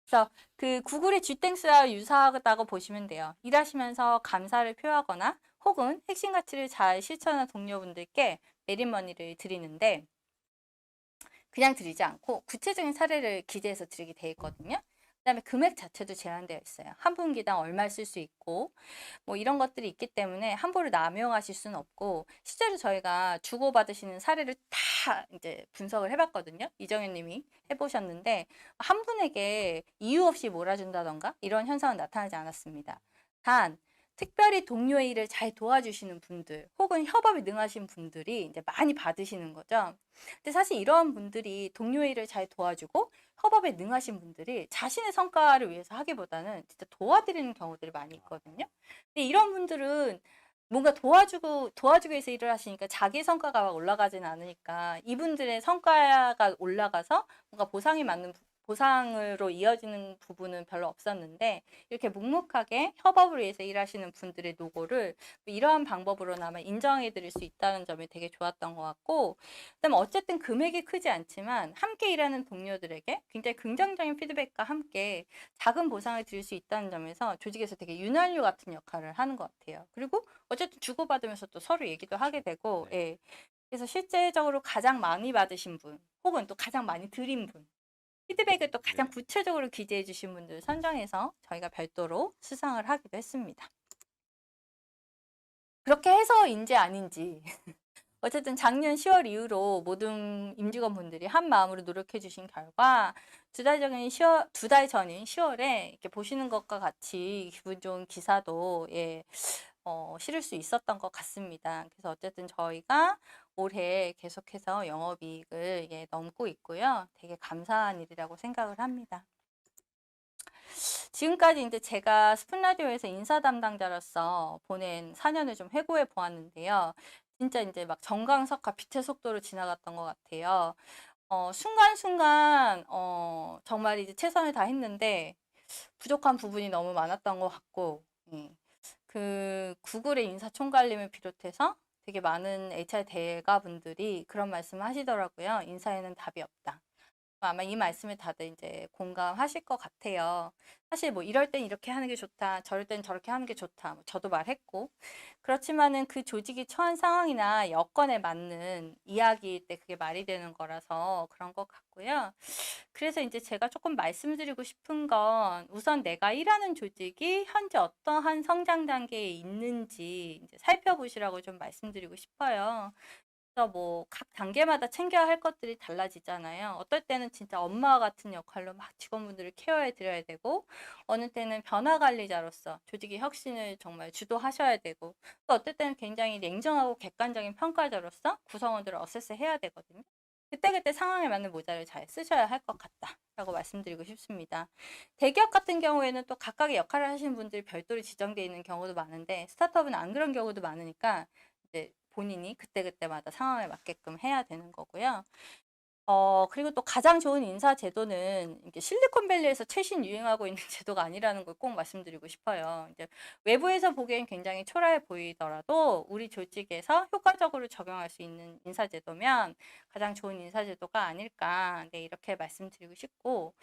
Speaker 2: 그래서 그 구글의 쥐땡스와 유사하다고 보시면 돼요. 일하시면서 감사를 표하거나 혹은 핵심 가치를 잘 실천한 동료분들께 메rit머니를 드리는데 그냥 드리지 않고 구체적인 사례를 기재해서 드리게 돼 있거든요. 그다음에 금액 자체도 제한되어 있어요. 한 분기당 얼마 쓸 수 있고 뭐 이런 것들이 있기 때문에 함부로 남용하실 수는 없고 실제로 저희가 주고받으시는 사례를 다 이제 분석을 해봤거든요. 이정현 님이 해보셨는데 한 분에게 이유 없이 몰아준다던가 이런 현상은 나타나지 않았습니다. 단 특별히 동료의 일을 잘 도와주시는 분들 혹은 협업에 능하신 분들이 이제 많이 받으시는 거죠. 근데 사실 이런 분들이 동료의 일을 잘 도와주고 협업에 능하신 분들이 자신의 성과를 위해서 하기보다는 진짜 도와드리는 경우들이 많이 있거든요. 근데 이런 분들은 뭔가 도와주기 위해서 일을 하시니까 자기 성과가 막 올라가지는 않으니까 이분들의 성과가 올라가서 뭔가 보상으로 이어지는 부분은 별로 없었는데 이렇게 묵묵하게 협업을 위해서 일하시는 분들의 노고를 이러한 방법으로나마 인정해 드릴 수 있다는 점이 되게 좋았던 것 같고 그다음에 어쨌든 금액이 크지 않지만 함께 일하는 동료들에게 굉장히 긍정적인 피드백과 함께 작은 보상을 드릴 수 있다는 점에서 조직에서 되게 윤활유 같은 역할을 하는 것 같아요. 그리고 어쨌든 주고받으면서 또 서로 얘기도 하게 되고 예. 그래서 실제적으로 가장 많이 받으신 분 혹은 또 가장 많이 드린 분 피드백을 또 가장 구체적으로 기재해 주신 분들 선정해서 저희가 별도로 수상을 하기도 했습니다. 그렇게 해서인지 아닌지 어쨌든 작년 10월 이후로 모든 임직원분들이 한 마음으로 노력해 주신 결과 두 달 전인 10월에 이렇게 보시는 것과 같이 기분 좋은 기사도 실을 수 있었던 것 같습니다. 그래서 어쨌든 저희가 올해 계속해서 영업이익을 넘고 있고요. 되게 감사한 일이라고 생각을 합니다. 지금까지 이제 제가 스푼라디오에서 인사 담당자로서 보낸 4년을 좀 회고해 보았는데요. 진짜 이제 막 정광석과 빛의 속도로 지나갔던 것 같아요. 순간순간, 정말 이제 최선을 다했는데, 부족한 부분이 너무 많았던 것 같고, 예. 그 구글의 인사총괄님을 비롯해서 되게 많은 HR 대가분들이 그런 말씀을 하시더라고요. 인사에는 답이 없다. 아마 이 말씀을 다들 이제 공감하실 것 같아요. 사실 뭐 이럴 땐 이렇게 하는 게 좋다, 저럴 땐 저렇게 하는 게 좋다, 뭐 저도 말했고. 그렇지만은 그 조직이 처한 상황이나 여건에 맞는 이야기일 때 그게 말이 되는 거라서 그런 것 같고요. 그래서 이제 제가 조금 말씀드리고 싶은 건 우선 내가 일하는 조직이 현재 어떠한 성장 단계에 있는지 이제 살펴보시라고 좀 말씀드리고 싶어요. 그래서 뭐 각 단계마다 챙겨야 할 것들이 달라지잖아요. 어떨 때는 진짜 엄마와 같은 역할로 막 직원분들을 케어해 드려야 되고, 어느 때는 변화 관리자로서 조직의 혁신을 정말 주도하셔야 되고, 또 어떨 때는 굉장히 냉정하고 객관적인 평가자로서 구성원들을 어세스 해야 되거든요. 그때그때 상황에 맞는 모자를 잘 쓰셔야 할 것 같다라고 말씀드리고 싶습니다. 대기업 같은 경우에는 또 각각의 역할을 하시는 분들이 별도로 지정되어 있는 경우도 많은데, 스타트업은 안 그런 경우도 많으니까 이제 본인이 그때그때마다 상황에 맞게끔 해야 되는 거고요. 그리고 또 가장 좋은 인사 제도는 이게 실리콘밸리에서 최신 유행하고 있는 제도가 아니라는 걸 꼭 말씀드리고 싶어요. 이제 외부에서 보기엔 굉장히 초라해 보이더라도 우리 조직에서 효과적으로 적용할 수 있는 인사 제도면 가장 좋은 인사 제도가 아닐까. 네, 이렇게 말씀드리고 싶고,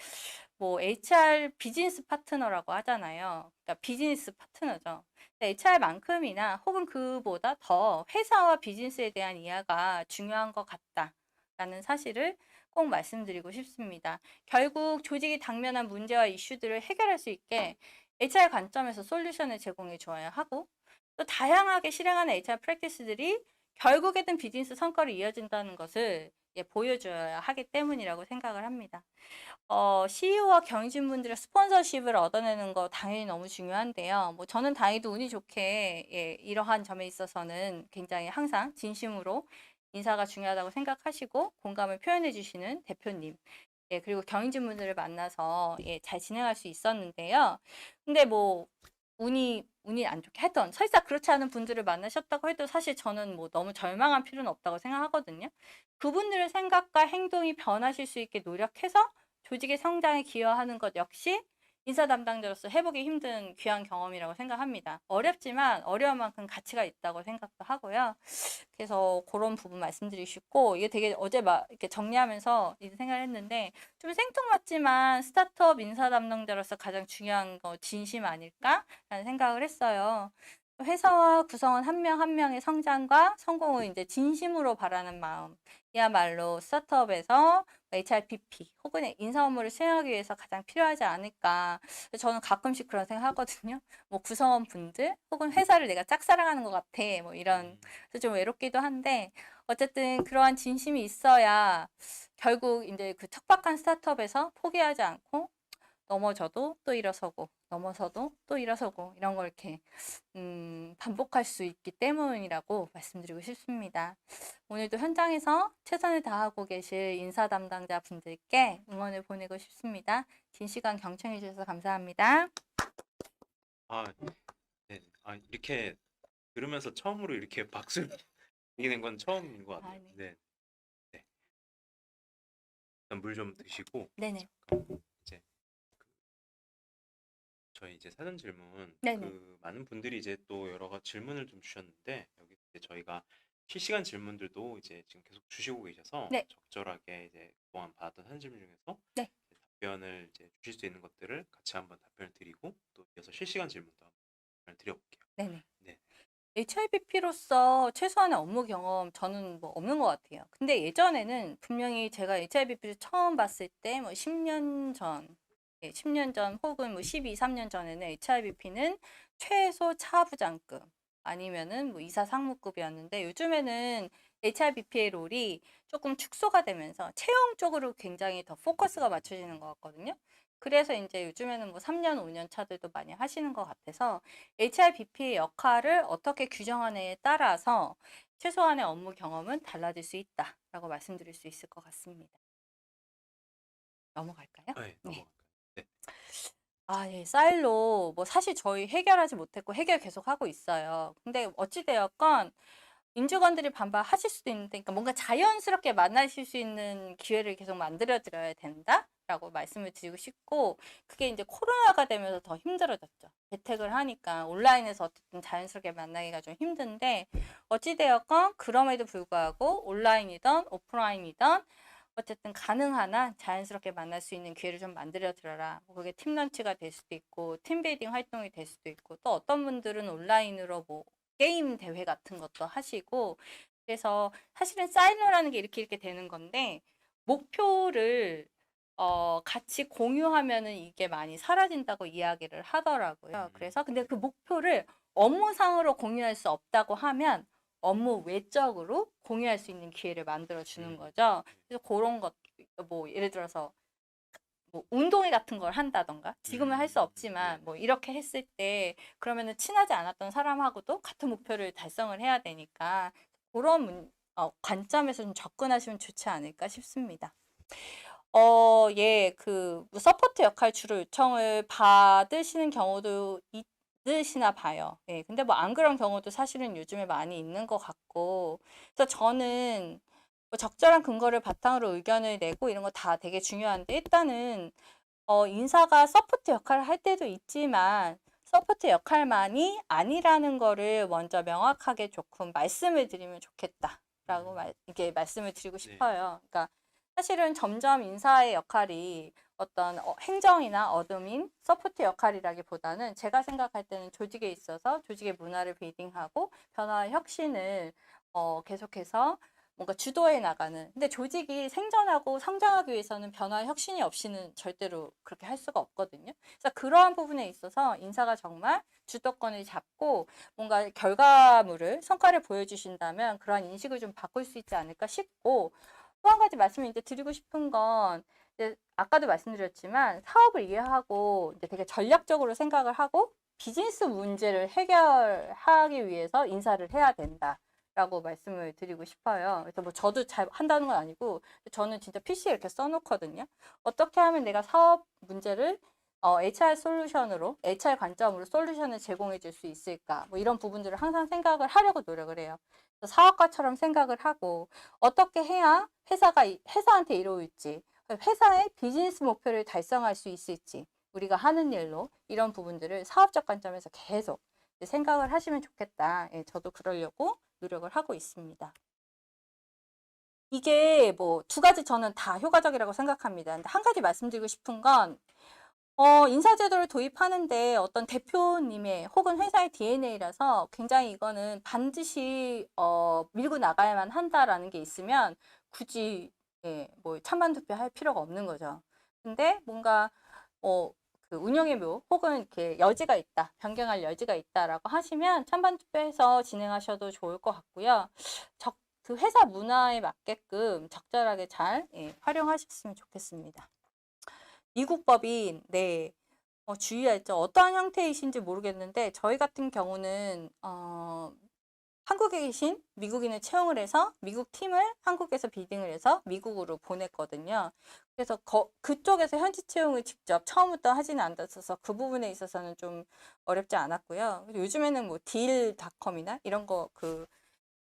Speaker 2: 뭐 HR 비즈니스 파트너라고 하잖아요. 그러니까 비즈니스 파트너죠. HR만큼이나 혹은 그보다 더 회사와 비즈니스에 대한 이해가 중요한 것 같다라는 사실을 꼭 말씀드리고 싶습니다. 결국 조직이 당면한 문제와 이슈들을 해결할 수 있게 HR 관점에서 솔루션을 제공해 줘야 하고, 또 다양하게 실행하는 HR 프랙티스들이 결국에는 비즈니스 성과로 이어진다는 것을 보여줘야 하기 때문이라고 생각을 합니다. CEO와 경영진분들의 스폰서십을 얻어내는 거 당연히 너무 중요한데요. 뭐 저는 다행히도 운이 좋게 이러한 점에 있어서는 굉장히 항상 진심으로 인사가 중요하다고 생각하시고 공감을 표현해 주시는 대표님, 그리고 경영진분들을 만나서 잘 진행할 수 있었는데요. 근데 뭐 운이 안 좋게 하여튼 설사 그렇지 않은 분들을 만나셨다고 해도 사실 저는 뭐 너무 절망한 필요는 없다고 생각하거든요. 그분들의 생각과 행동이 변하실 수 있게 노력해서 조직의 성장에 기여하는 것 역시 인사 담당자로서 해보기 힘든 귀한 경험이라고 생각합니다. 어렵지만 어려운 만큼 가치가 있다고 생각도 하고요. 그래서 그런 부분 말씀드리고 싶고, 이게 되게 어제 막 이렇게 정리하면서 이 생각을 했는데, 좀 생뚱맞지만 스타트업 인사 담당자로서 가장 중요한 거 진심 아닐까라는 생각을 했어요. 회사와 구성원 한 명 한 명의 성장과 성공을 이제 진심으로 바라는 마음. 이야말로 스타트업에서 HRBP 혹은 인사 업무를 수행하기 위해서 가장 필요하지 않을까. 저는 가끔씩 그런 생각하거든요. 뭐 구성원 분들 혹은 회사를 내가 짝사랑하는 것 같아. 뭐 이런, 그래서 좀 외롭기도 한데, 어쨌든 그러한 진심이 있어야 결국 이제 그 척박한 스타트업에서 포기하지 않고 넘어져도 또 일어서고 넘어서도 또 일어서고 이런 걸 이렇게 반복할 수 있기 때문이라고 말씀드리고 싶습니다. 오늘도 현장에서 최선을 다하고 계실 인사 담당자 분들께 응원을 보내고 싶습니다. 긴 시간 경청해 주셔서 감사합니다.
Speaker 1: 아, 네. 아, 이렇게 들으면서 처음으로 이렇게 박수를 이게 된 건 처음인 것 같네요.
Speaker 2: 네.
Speaker 1: 네, 네. 일단 물 좀 드시고
Speaker 2: 네네.
Speaker 1: 잠깐 이제 저희 이제 사전 질문
Speaker 2: 네네.
Speaker 1: 그 많은 분들이 이제 또 여러 가지 질문을 좀 주셨는데 여기 이제 저희가 실시간 질문들도 이제 지금 계속 주시고 계셔서
Speaker 2: 네.
Speaker 1: 적절하게 이제 그동안 받았던 사전 질문 중에서
Speaker 2: 네.
Speaker 1: 이제 답변을 이제 주실 수 있는 것들을 같이 한번 답변을 드리고 또 이어서 실시간 질문도 한번 답변을 드려볼게요.
Speaker 2: 네네.
Speaker 1: 네.
Speaker 2: HIBP로서 최소한의 업무 경험 저는 뭐 없는 것 같아요. 근데 예전에는 분명히 제가 HIBP를 처음 봤을 때 뭐 10년 전, 10년 전 혹은 뭐 12, 3년 전에는 HIBP는 최소 차부장급 아니면은 뭐 이사 상무급이었는데 요즘에는 HRBP의 롤이 조금 축소가 되면서 채용 쪽으로 굉장히 더 포커스가 맞춰지는 것 같거든요. 그래서 이제 요즘에는 뭐 3년, 5년 차들도 많이 하시는 것 같아서 HRBP의 역할을 어떻게 규정하느냐에 따라서 최소한의 업무 경험은 달라질 수 있다라고 말씀드릴 수 있을 것 같습니다. 넘어갈까요?
Speaker 1: 네,
Speaker 2: 네.
Speaker 1: 넘어갈까요? 네.
Speaker 2: 아, 예, 사일로 뭐 사실 저희 해결하지 못했고 해결 계속 하고 있어요. 근데 어찌되었건 인직원들이 반발하실 수도 있는데, 그러니까 뭔가 자연스럽게 만나실 수 있는 기회를 계속 만들어 드려야 된다라고 말씀을 드리고 싶고, 그게 이제 코로나가 되면서 더 힘들어졌죠. 재택을 하니까 온라인에서 어쨌든 자연스럽게 만나기가 좀 힘든데, 어찌되었건 그럼에도 불구하고 온라인이든 오프라인이든 어쨌든 가능한 한 자연스럽게 만날 수 있는 기회를 좀 만들어 드려라. 뭐 그게 팀 런치가 될 수도 있고, 팀빌딩 활동이 될 수도 있고, 또 어떤 분들은 온라인으로 뭐 게임 대회 같은 것도 하시고, 그래서 사실은 사일러라는 게 이렇게 되는 건데, 목표를 같이 공유하면은 이게 많이 사라진다고 이야기를 하더라고요. 그래서 근데 그 목표를 업무상으로 공유할 수 없다고 하면 업무 외적으로 공유할 수 있는 기회를 만들어 주는 거죠. 그래서 그런 것, 뭐 예를 들어서 뭐 운동회 같은 걸 한다던가, 지금은 할 수
Speaker 1: 네.
Speaker 2: 없지만 뭐 이렇게 했을 때 그러면은 친하지 않았던 사람하고도 같은 목표를 달성을 해야 되니까 그런 관점에서 좀 접근하시면 좋지 않을까 싶습니다. 예, 그 서포트 역할 주로 요청을 받으시는 경우도 있으시나 봐요. 예, 근데 뭐 안 그런 경우도 사실은 요즘에 많이 있는 것 같고, 그래서 저는 뭐 적절한 근거를 바탕으로 의견을 내고 이런 거 다 되게 중요한데, 일단은 인사가 서포트 역할을 할 때도 있지만 서포트 역할만이 아니라는 거를 먼저 명확하게 조금 말씀을 드리면 좋겠다라고 이게 말씀을 드리고
Speaker 1: 네.
Speaker 2: 싶어요. 그러니까 사실은 점점 인사의 역할이 어떤 행정이나 어드민, 서포트 역할이라기보다는 제가 생각할 때는 조직에 있어서 조직의 문화를 빌딩하고 변화와 혁신을 계속해서 뭔가 주도해 나가는. 근데 조직이 생존하고 성장하기 위해서는 변화 혁신이 없이는 절대로 그렇게 할 수가 없거든요. 그래서 그러한 부분에 있어서 인사가 정말 주도권을 잡고 뭔가 결과물을 성과를 보여주신다면 그러한 인식을 좀 바꿀 수 있지 않을까 싶고, 또 한 가지 말씀을 이제 드리고 싶은 건 이제 아까도 말씀드렸지만 사업을 이해하고 이제 되게 전략적으로 생각을 하고 비즈니스 문제를 해결하기 위해서 인사를 해야 된다. 라고 말씀을 드리고 싶어요. 그래서 뭐 저도 잘 한다는 건 아니고 저는 진짜 PC에 이렇게 써놓거든요. 어떻게 하면 내가 사업 문제를 HR 솔루션으로, HR 관점으로 솔루션을 제공해 줄 수 있을까? 뭐 이런 부분들을 항상 생각을 하려고 노력을 해요. 그래서 사업가처럼 생각을 하고 어떻게 해야 회사한테 이로울지, 회사의 비즈니스 목표를 달성할 수 있을지, 우리가 하는 일로 이런 부분들을 사업적 관점에서 계속 생각을 하시면 좋겠다. 예, 저도 그러려고 노력을 하고 있습니다. 이게 뭐 두 가지 저는 다 효과적이라고 생각합니다. 근데 한 가지 말씀드리고 싶은 건 인사제도를 도입하는데 어떤 대표님의 혹은 회사의 DNA라서 굉장히 이거는 반드시 밀고 나가야만 한다라는 게 있으면 굳이 예, 뭐 찬반 투표할 필요가 없는 거죠. 근데 뭔가 그 운영의 묘 혹은 이렇게 여지가 있다, 변경할 여지가 있다라고 하시면 찬반 투표해서 진행하셔도 좋을 것 같고요. 그 회사 문화에 맞게끔 적절하게 잘 활용하셨으면 좋겠습니다. 미국 법인, 네, 주의할 점 어떠한 형태이신지 모르겠는데 저희 같은 경우는 한국에 계신 미국인을 채용을 해서 미국 팀을 한국에서 빌딩을 해서 미국으로 보냈거든요. 그래서 그쪽에서 현지 채용을 직접 처음부터 하지는 않았어서 그 부분에 있어서는 좀 어렵지 않았고요. 요즘에는 뭐 딜닷컴이나 이런 거 그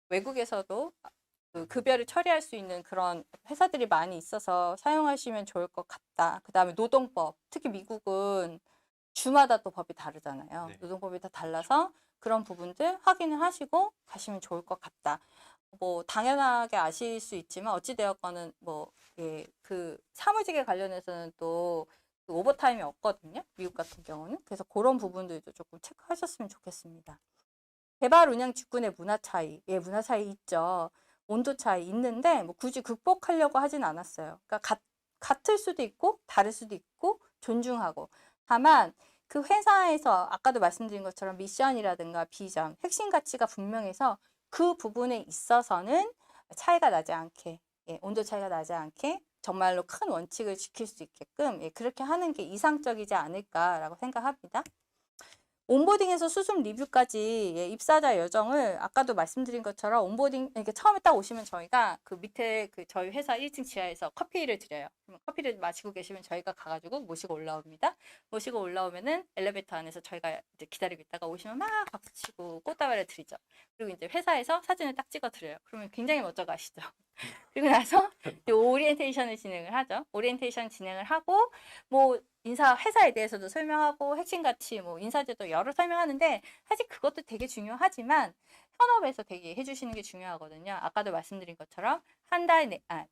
Speaker 2: 외국에서도 그 급여를 처리할 수 있는 그런 회사들이 많이 있어서 사용하시면 좋을 것 같다. 그 다음에 노동법, 특히 미국은 주마다 또 법이 다르잖아요.
Speaker 1: 네.
Speaker 2: 노동법이 다 달라서 그런 부분들 확인을 하시고 가시면 좋을 것 같다. 뭐 당연하게 아실 수 있지만 어찌되었건은 뭐 예, 그 사무직에 관련해서는 또그 오버타임이 없거든요. 미국 같은 경우는. 그래서 그런 부분들도 조금 체크하셨으면 좋겠습니다. 개발 운영 직군의 문화 차이, 예, 문화 차이 있죠. 온도 차이 있는데 뭐 굳이 극복하려고 하진 않았어요. 그러니까 같을 수도 있고 다를 수도 있고 존중하고. 다만 그 회사에서 아까도 말씀드린 것처럼 미션이라든가 비전, 핵심 가치가 분명해서 그 부분에 있어서는 차이가 나지 않게, 온도 차이가 나지 않게 정말로 큰 원칙을 지킬 수 있게끔 그렇게 하는 게 이상적이지 않을까라고 생각합니다. 온보딩에서 수습 리뷰까지 입사자 여정을 아까도 말씀드린 것처럼 온보딩 이렇게 처음에 딱 오시면 저희가 그 밑에 그 저희 회사 1층 지하에서 커피를 드려요. 그러면 커피를 마시고 계시면 저희가 가가지고 모시고 올라옵니다. 모시고 올라오면은 엘리베이터 안에서 저희가 이제 기다리고 있다가 오시면 막 박수치고 꽃다발을 드리죠. 그리고 이제 회사에서 사진을 딱 찍어 드려요. 그러면 굉장히 멋져 가시죠. 그리고 나서 이제 오리엔테이션을 진행을 하죠. 오리엔테이션 진행을 하고 뭐 인사 회사에 대해서도 설명하고 핵심 가치 뭐 인사제도 여러 설명하는데 사실 그것도 되게 중요하지만 현업에서 되게 해주시는 게 중요하거든요. 아까도 말씀드린 것처럼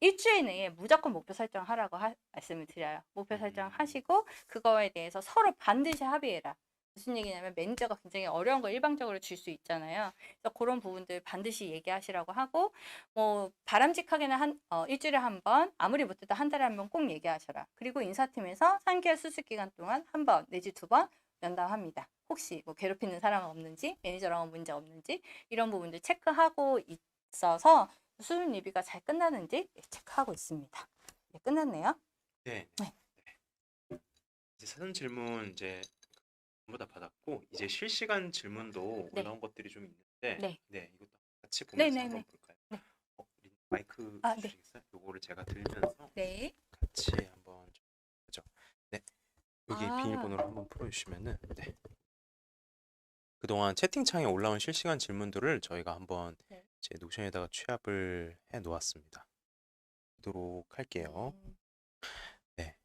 Speaker 2: 일주일 내에 무조건 목표 설정하라고 말씀을 드려요. 목표 설정하시고 그거에 대해서 서로 반드시 합의해라. 무슨 얘기냐면 매니저가 굉장히 어려운 걸 일방적으로 줄 수 있잖아요. 그래서 그런 부분들 반드시 얘기하시라고 하고 뭐 바람직하게는 일주일에 한 번, 아무리 못해도 한 달에 한 번 꼭 얘기하셔라. 그리고 인사팀에서 3개월 수습 기간 동안 한 번 내지 두 번 면담합니다. 혹시 뭐 괴롭히는 사람은 없는지, 매니저랑은 문제 없는지 이런 부분들 체크하고 있어서 수습 리뷰가 잘 끝나는지 체크하고 있습니다. 네, 끝났네요.
Speaker 1: 네.
Speaker 2: 네.
Speaker 1: 이제 사전 질문 이제 전부 다 받았고 이제 실시간 질문도
Speaker 2: 네.
Speaker 1: 올라온 것들이 좀 있는데
Speaker 2: 네.
Speaker 1: 이것도 같이 보면서
Speaker 2: 네네네.
Speaker 1: 한번 볼까요?
Speaker 2: 네.
Speaker 1: 마이크
Speaker 2: 네.
Speaker 1: 주시겠어요? 요거를 제가 들면서
Speaker 2: 네.
Speaker 1: 같이 한번 좀 보죠. 네. 여기
Speaker 2: 아.
Speaker 1: 비밀번호를 한번 풀어주시면은 네. 그동안 채팅창에 올라온 실시간 질문들을 저희가 한번
Speaker 2: 네.
Speaker 1: 제 노션에다가 취합을 해 놓았습니다. 보도록 할게요. 네.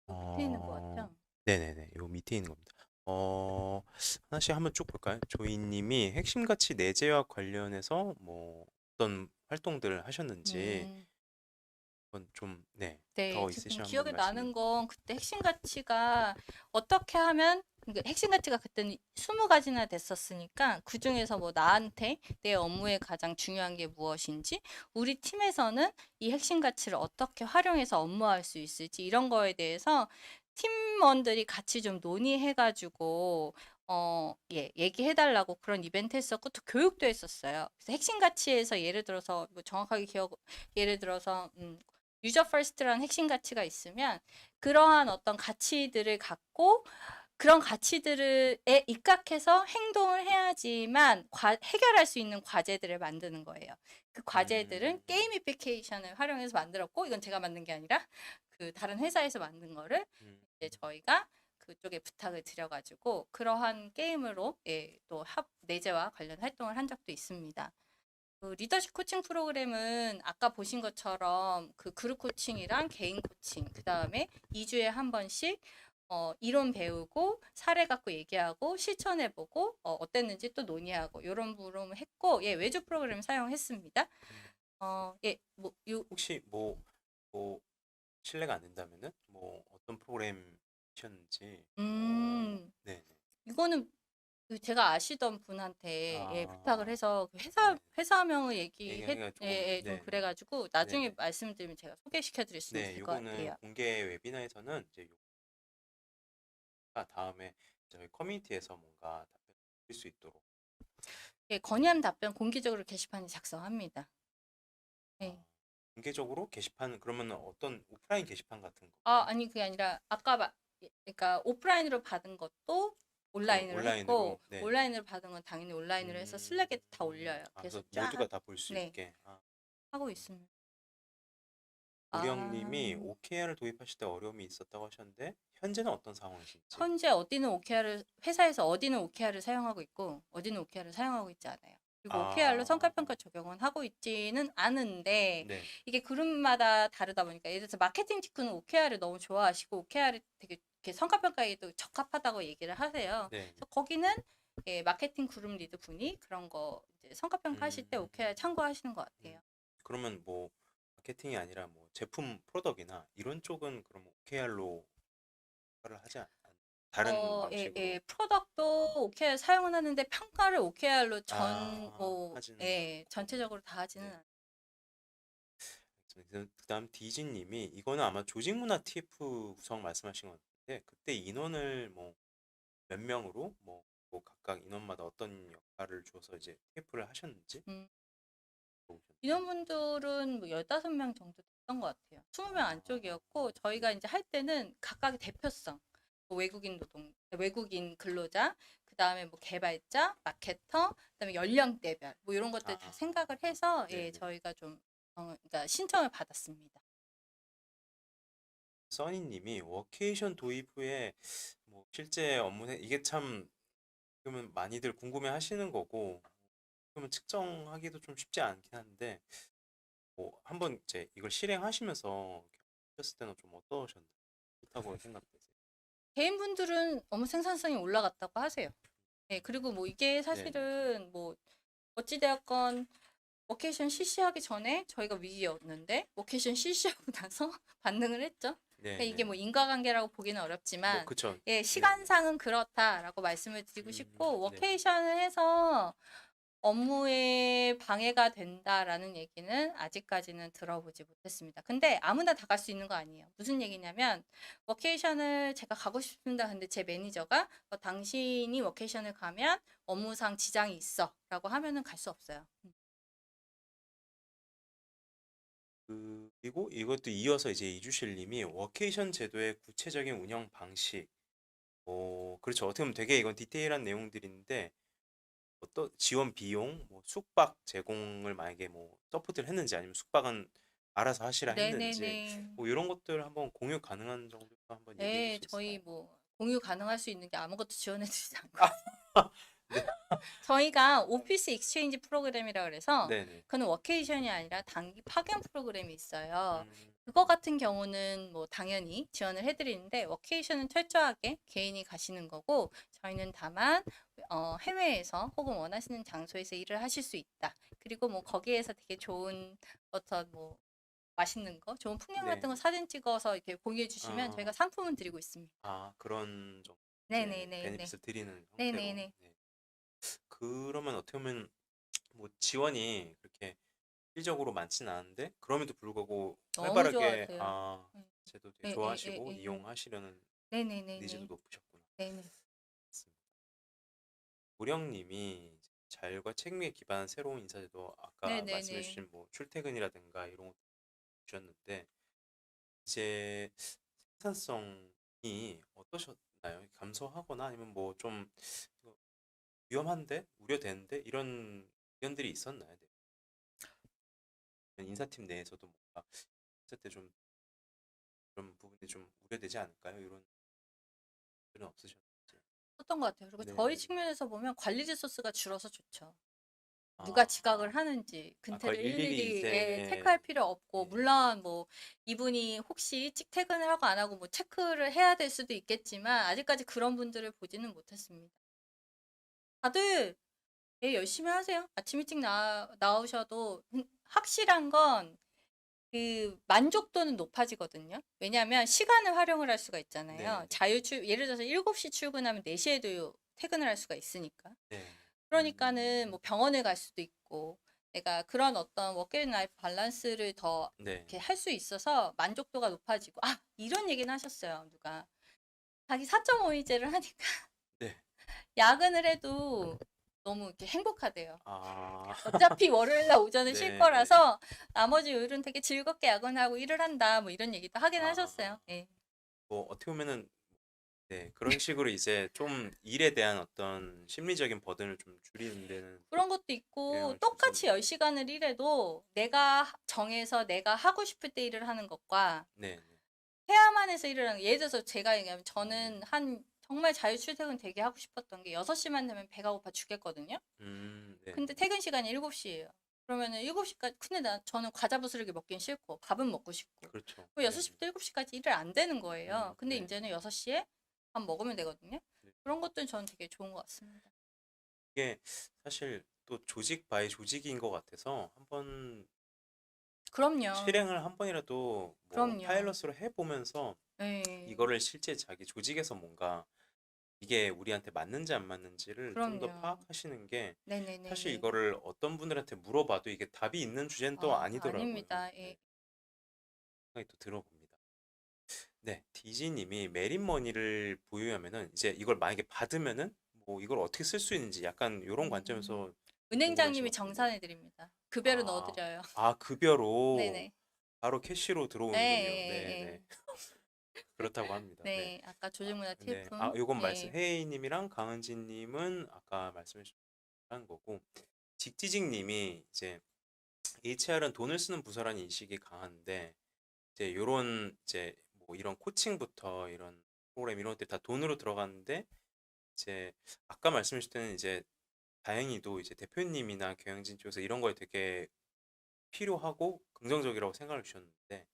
Speaker 2: 밑에 있는 것 같죠?
Speaker 1: 네네네. 요 밑에 있는 겁니다. 하나씩 한번 쭉 볼까요? 조이님이 핵심 가치 내재와 관련해서 뭐 어떤 활동들을 하셨는지 그건 좀 네.
Speaker 2: 네,
Speaker 1: 더
Speaker 2: 지금
Speaker 1: 있으시면
Speaker 2: 기억에
Speaker 1: 한번 말씀.
Speaker 2: 나는 건 그때 핵심 가치가 어떻게 하면 그러니까 핵심 가치가 그때는 20가지나 됐었으니까 그중에서 뭐 나한테 내 업무에 가장 중요한 게 무엇인지 우리 팀에서는 이 핵심 가치를 어떻게 활용해서 업무할 수 있을지 이런 거에 대해서 팀원들이 같이 좀 논의해가지고 얘기해달라고 그런 이벤트 했었고 또 교육도 했었어요. 그래서 핵심 가치에서 예를 들어서 뭐 정확하게 예를 들어서 유저 퍼스트라는 핵심 가치가 있으면 그러한 어떤 가치들을 갖고 그런 가치들에 입각해서 행동을 해야지만 해결할 수 있는 과제들을 만드는 거예요. 그 과제들은 게이미피케이션을 활용해서 만들었고 이건 제가 만든 게 아니라 그 다른 회사에서 만든 거를 이제 저희가 그쪽에 부탁을 드려가지고 그러한 게임으로 또 내재와 관련 활동을 한 적도 있습니다. 그 리더십 코칭 프로그램은 아까 보신 것처럼 그 그룹 코칭이랑 개인 코칭, 그 다음에 2주에 한 번씩 이론 배우고 사례 갖고 얘기하고 실천해보고 어땠는지 또 논의하고 이런 부분을 했고 외주 프로그램 사용했습니다.
Speaker 1: 혹시 뭐 실례가 안 된다면은 뭐 어떤 프로그램이셨는지 네.
Speaker 2: 이거는 그 제가 아시던 분한테 부탁을 해서 그
Speaker 1: 네.
Speaker 2: 회사명을
Speaker 1: 얘기하기가 조금
Speaker 2: 좀
Speaker 1: 네.
Speaker 2: 그래가지고 나중에
Speaker 1: 네네.
Speaker 2: 말씀드리면 제가 소개시켜 드릴 수
Speaker 1: 네,
Speaker 2: 있을 것
Speaker 1: 요거는
Speaker 2: 같아요.
Speaker 1: 공개 웨비나에서는 이제 다음에 저희 커뮤니티에서 뭔가 답변 드릴 수 있도록
Speaker 2: 건의함 답변 공개적으로 게시판에 작성합니다. 네.
Speaker 1: 공개적으로 게시판 그러면 어떤 오프라인 게시판 같은 거?
Speaker 2: 아니 그게 아니라 그러니까 오프라인으로 받은 것도 온라인으로 했고
Speaker 1: 네.
Speaker 2: 온라인으로 받은 건 당연히 온라인으로 해서 슬랙에 다 올려요.
Speaker 1: 그래서
Speaker 2: 그래서
Speaker 1: 모두가 다 볼 수
Speaker 2: 네.
Speaker 1: 있게.
Speaker 2: 하고 있습니다.
Speaker 1: 우령님이 OKR을 도입하실 때 어려움이 있었다고 하셨는데 현재는 어떤 상황이신지?
Speaker 2: 현재 회사에서 어디는 OKR을 사용하고 있고 어디는 OKR을 사용하고 있지 않아요. 그리고 OKR로 성과평가 적용은 하고 있지는 않은데
Speaker 1: 네.
Speaker 2: 이게 그룹마다 다르다 보니까 예를 들어서 마케팅 직군은 OKR을 너무 좋아하시고 OKR이 되게 이렇게 성과평가에도 적합하다고 얘기를 하세요.
Speaker 1: 네.
Speaker 2: 그래서 거기는 마케팅 그룹 리드 분이 그런 거 이제 성과평가 하실 때 OKR 참고하시는 것 같아요.
Speaker 1: 그러면 뭐 마케팅이 아니라 뭐 제품 프로덕이나 이런 쪽은 그럼 OKR로 평가를 하지 다른 방식으로
Speaker 2: 프로덕트도 OKR 사용은 하는데 평가를 OKR로
Speaker 1: 하지는
Speaker 2: 전체적으로 다 하지는 않아요.
Speaker 1: 그다음 디지님이 이거는 아마 조직 문화 TF 구성 말씀하신 것 같은데 그때 인원을 뭐 몇 명으로 뭐 각각 인원마다 어떤 역할을 줘서 이제 TF를 하셨는지 들어오셨나요?
Speaker 2: 인원분들은 뭐 15명 정도 됐던 것 같아요. 20명 안쪽이었고, 저희가 이제 할 때는 각각의 대표성, 뭐 외국인 노동, 외국인 근로자, 그 다음에 뭐 개발자, 마케터, 그 다음에 연령대별, 뭐 이런 것들 다
Speaker 1: 아,
Speaker 2: 생각을 해서, 예,
Speaker 1: 네네.
Speaker 2: 저희가 좀, 그러니까 신청을 받았습니다.
Speaker 1: 써니님이 워케이션 도입 후에 뭐 실제 업무에 이게 참 그러면 많이들 궁금해하시는 거고 그러면 측정하기도 좀 쉽지 않긴 한데 뭐 한번 이제 이걸 실행하시면서 하셨을 때는 좀 어떠셨나요? 좋다고 생각되세요?
Speaker 2: 개인분들은 업무 생산성이 올라갔다고 하세요. 예, 그리고 뭐 이게
Speaker 1: 네네.
Speaker 2: 사실은 뭐 어찌되었건 워케이션 실시하기 전에 저희가 위기였는데 워케이션 실시하고 나서 반등을 했죠. 그러니까 이게 뭐
Speaker 1: 네네.
Speaker 2: 인과관계라고 보기는
Speaker 1: 뭐
Speaker 2: 어렵지만
Speaker 1: 그쵸.
Speaker 2: 예,
Speaker 1: 네네.
Speaker 2: 시간상은 그렇다라고 말씀을 드리고 싶고
Speaker 1: 네.
Speaker 2: 워케이션을 해서 업무에 방해가 된다라는 얘기는 아직까지는 들어보지 못했습니다. 근데 아무나 다 갈 수 있는 거 아니에요. 무슨 얘기냐면 워케이션을 제가 가고 싶습니다. 근데 제 매니저가 당신이 워케이션을 가면 업무상 지장이 있어라고 하면은 갈 수 없어요.
Speaker 1: 그리고 이것도 이어서 이제 이주실님이 워케이션 제도의 구체적인 운영 방식 그렇죠. 어떻게 보면 되게 이건 디테일한 내용들인데 어떤 지원 비용, 뭐 숙박 제공을 만약에 뭐 서포트를 했는지 아니면 숙박은 알아서 하시라 했는지
Speaker 2: 네네네.
Speaker 1: 뭐 이런 것들 한번 공유 가능한 정도 한번 얘기해 줄
Speaker 2: 네,
Speaker 1: 수
Speaker 2: 저희
Speaker 1: 있을까요?
Speaker 2: 뭐 공유 가능할 수 있는 게 아무것도 지원해 드리지 않고
Speaker 1: 네,
Speaker 2: 저희가 오피스 익스체인지 프로그램이라 그래서
Speaker 1: 네네.
Speaker 2: 그는 워케이션이 아니라 단기 파견 프로그램이 있어요.
Speaker 1: 음,
Speaker 2: 그거 같은 경우는 뭐 당연히 지원을 해드리는데 워케이션은 철저하게 개인이 가시는 거고 저희는 다만 해외에서 혹은 원하시는 장소에서 일을 하실 수 있다. 그리고 뭐 거기에서 되게 좋은 어떤 뭐 맛있는 거, 좋은 풍경 같은 거
Speaker 1: 네.
Speaker 2: 사진 찍어서 이렇게 공유해 주시면 저희가
Speaker 1: 어,
Speaker 2: 상품은 드리고 있습니다.
Speaker 1: 그런 정도 이제
Speaker 2: 네네네네.
Speaker 1: 베네핏을 드리는 형태로.
Speaker 2: 네네네.
Speaker 1: 네. 그러면 어떻게 보면 뭐 지원이 그렇게 실질적으로 많지는 않은데 그럼에도 불구하고
Speaker 2: 너무
Speaker 1: 활발하게
Speaker 2: 좋아하세요.
Speaker 1: 제도 되게
Speaker 2: 네, 예, 예,
Speaker 1: 좋아하시고
Speaker 2: 예, 예.
Speaker 1: 이용하시려는 니즈도
Speaker 2: 네네네네.
Speaker 1: 높으셨구나.
Speaker 2: 네네.
Speaker 1: 맞습니다. 우령님이 자율과 책임에 기반한 새로운 인사제도 아까 말씀해
Speaker 2: 네네네.
Speaker 1: 주신 뭐 출퇴근이라든가 이런 거 주셨는데 이제 생산성이 어떠셨나요? 감소하거나 아니면 뭐 좀 위험한데 우려되는데 이런 의견들이 있었나요? 네. 인사팀 내에서도 뭔가 했을 때 좀 그런 부분이 좀 우려되지 않을까요? 이런 들은 없으셨는지.
Speaker 2: 어떤 것 같아요. 그리고 저희
Speaker 1: 네.
Speaker 2: 측면에서 보면 관리 리소스가 줄어서 좋죠. 누가
Speaker 1: 아,
Speaker 2: 지각을 하는지
Speaker 1: 그걸
Speaker 2: 근태를
Speaker 1: 일일이
Speaker 2: 일일이
Speaker 1: 이제
Speaker 2: 예, 체크할 필요 없고
Speaker 1: 예,
Speaker 2: 물론 뭐 이분이 혹시 일찍 퇴근을 하고 안 하고 뭐 체크를 해야 될 수도 있겠지만 아직까지 그런 분들을 보지는 못했습니다. 다들 예, 열심히 하세요. 아침 일찍 나오셔도 확실한 건 그 만족도는 높아지거든요. 왜냐하면 시간을 활용을 할 수가 있잖아요.
Speaker 1: 네네.
Speaker 2: 예를 들어서 7시 출근하면 4시에도 퇴근을 할 수가 있으니까.
Speaker 1: 네.
Speaker 2: 그러니까는 뭐 병원에 갈 수도 있고 내가 그런 어떤 워크앤 라이프 밸런스를 더
Speaker 1: 네.
Speaker 2: 이렇게 할 수 있어서 만족도가 높아지고 이런 얘기는 하셨어요. 누가 자기 4.5일제를 하니까
Speaker 1: 네.
Speaker 2: 야근을 해도 너무 이렇게 행복하대요.
Speaker 1: 아,
Speaker 2: 어차피 월요일 날 오전에 쉴
Speaker 1: 네네.
Speaker 2: 거라서 나머지 요일은 되게 즐겁게 야근하고 일을 한다. 뭐 이런 얘기도 하긴
Speaker 1: 아,
Speaker 2: 하셨어요. 예.
Speaker 1: 뭐 어떻게 보면은 네, 그런 식으로 이제 좀 일에 대한 어떤 심리적인 버든을 좀 줄이는 데는 또
Speaker 2: 그런 것도 있고
Speaker 1: 영향을 줄 수
Speaker 2: 똑같이
Speaker 1: 있네요.
Speaker 2: 10시간을 일해도 내가 정해서 내가 하고 싶을 때 일을 하는 것과
Speaker 1: 네, 네.
Speaker 2: 해야만 해서 일을 하는 거. 예를 들어서 제가 얘기하면
Speaker 1: 음,
Speaker 2: 저는 한 정말 자유 출퇴근 되게 하고 싶었던 게 6시만 되면 배가 고파 죽겠거든요.
Speaker 1: 네,
Speaker 2: 근데 퇴근 시간이 7시예요. 그러면은 7시까지 근데 저는 과자 부스러기 먹긴 싫고 밥은 먹고 싶고
Speaker 1: 그렇죠.
Speaker 2: 그
Speaker 1: 네,
Speaker 2: 6시부터 7시까지 일을 안 되는 거예요. 근데
Speaker 1: 네,
Speaker 2: 이제는 6시에 밥 먹으면 되거든요.
Speaker 1: 네.
Speaker 2: 그런 것들은 저는 되게 좋은 것 같습니다.
Speaker 1: 이게 사실 또 조직 바이 조직인 것 같아서 한번
Speaker 2: 그럼요.
Speaker 1: 실행을 한 번이라도 뭐
Speaker 2: 그럼요.
Speaker 1: 파일럿으로 해보면서
Speaker 2: 네.
Speaker 1: 이거를 실제 자기 조직에서 뭔가 이게 우리한테 맞는지 안 맞는지를 좀 더
Speaker 2: 그럼요.
Speaker 1: 파악하시는 게 사실
Speaker 2: 네네네네.
Speaker 1: 이거를 어떤 분들한테 물어봐도 이게 답이 있는 주제는 또 아니더라고요.
Speaker 2: 아닙니다. 예.
Speaker 1: 네, 생각이 또 들어봅니다. 네, 디지님이 메릿머니를 보유하면은 이제 이걸 만약에 받으면은 뭐 이걸 어떻게 쓸 수 있는지 약간 이런
Speaker 2: 음,
Speaker 1: 관점에서 궁금해하신
Speaker 2: 은행장님이
Speaker 1: 것 같은데.
Speaker 2: 정산해 드립니다. 급여를
Speaker 1: 아,
Speaker 2: 넣어드려요.
Speaker 1: 급여로
Speaker 2: 네네.
Speaker 1: 바로 캐시로 들어오는군요. 네,
Speaker 2: 네,
Speaker 1: 네. 그렇다고 합니다. 네.
Speaker 2: 네. 아까 조직문화
Speaker 1: 네.
Speaker 2: 필품.
Speaker 1: 요건
Speaker 2: 네.
Speaker 1: 혜인 님이랑 강은진 님은 아까 말씀해 주신 거고, 직지직 님이 이제 HR은 돈을 쓰는 부서라는 인식이 강한데, 이제 요런 이제 뭐 이런 코칭부터 이런 프로그램 이런 것들이 다 돈으로 들어가는데, 이제 아까 말씀해 주실 때는 이제 다행히도 이제 대표님이나 경영진 쪽에서 이런 거에 되게 필요하고 긍정적이라고 생각을 주셨는데,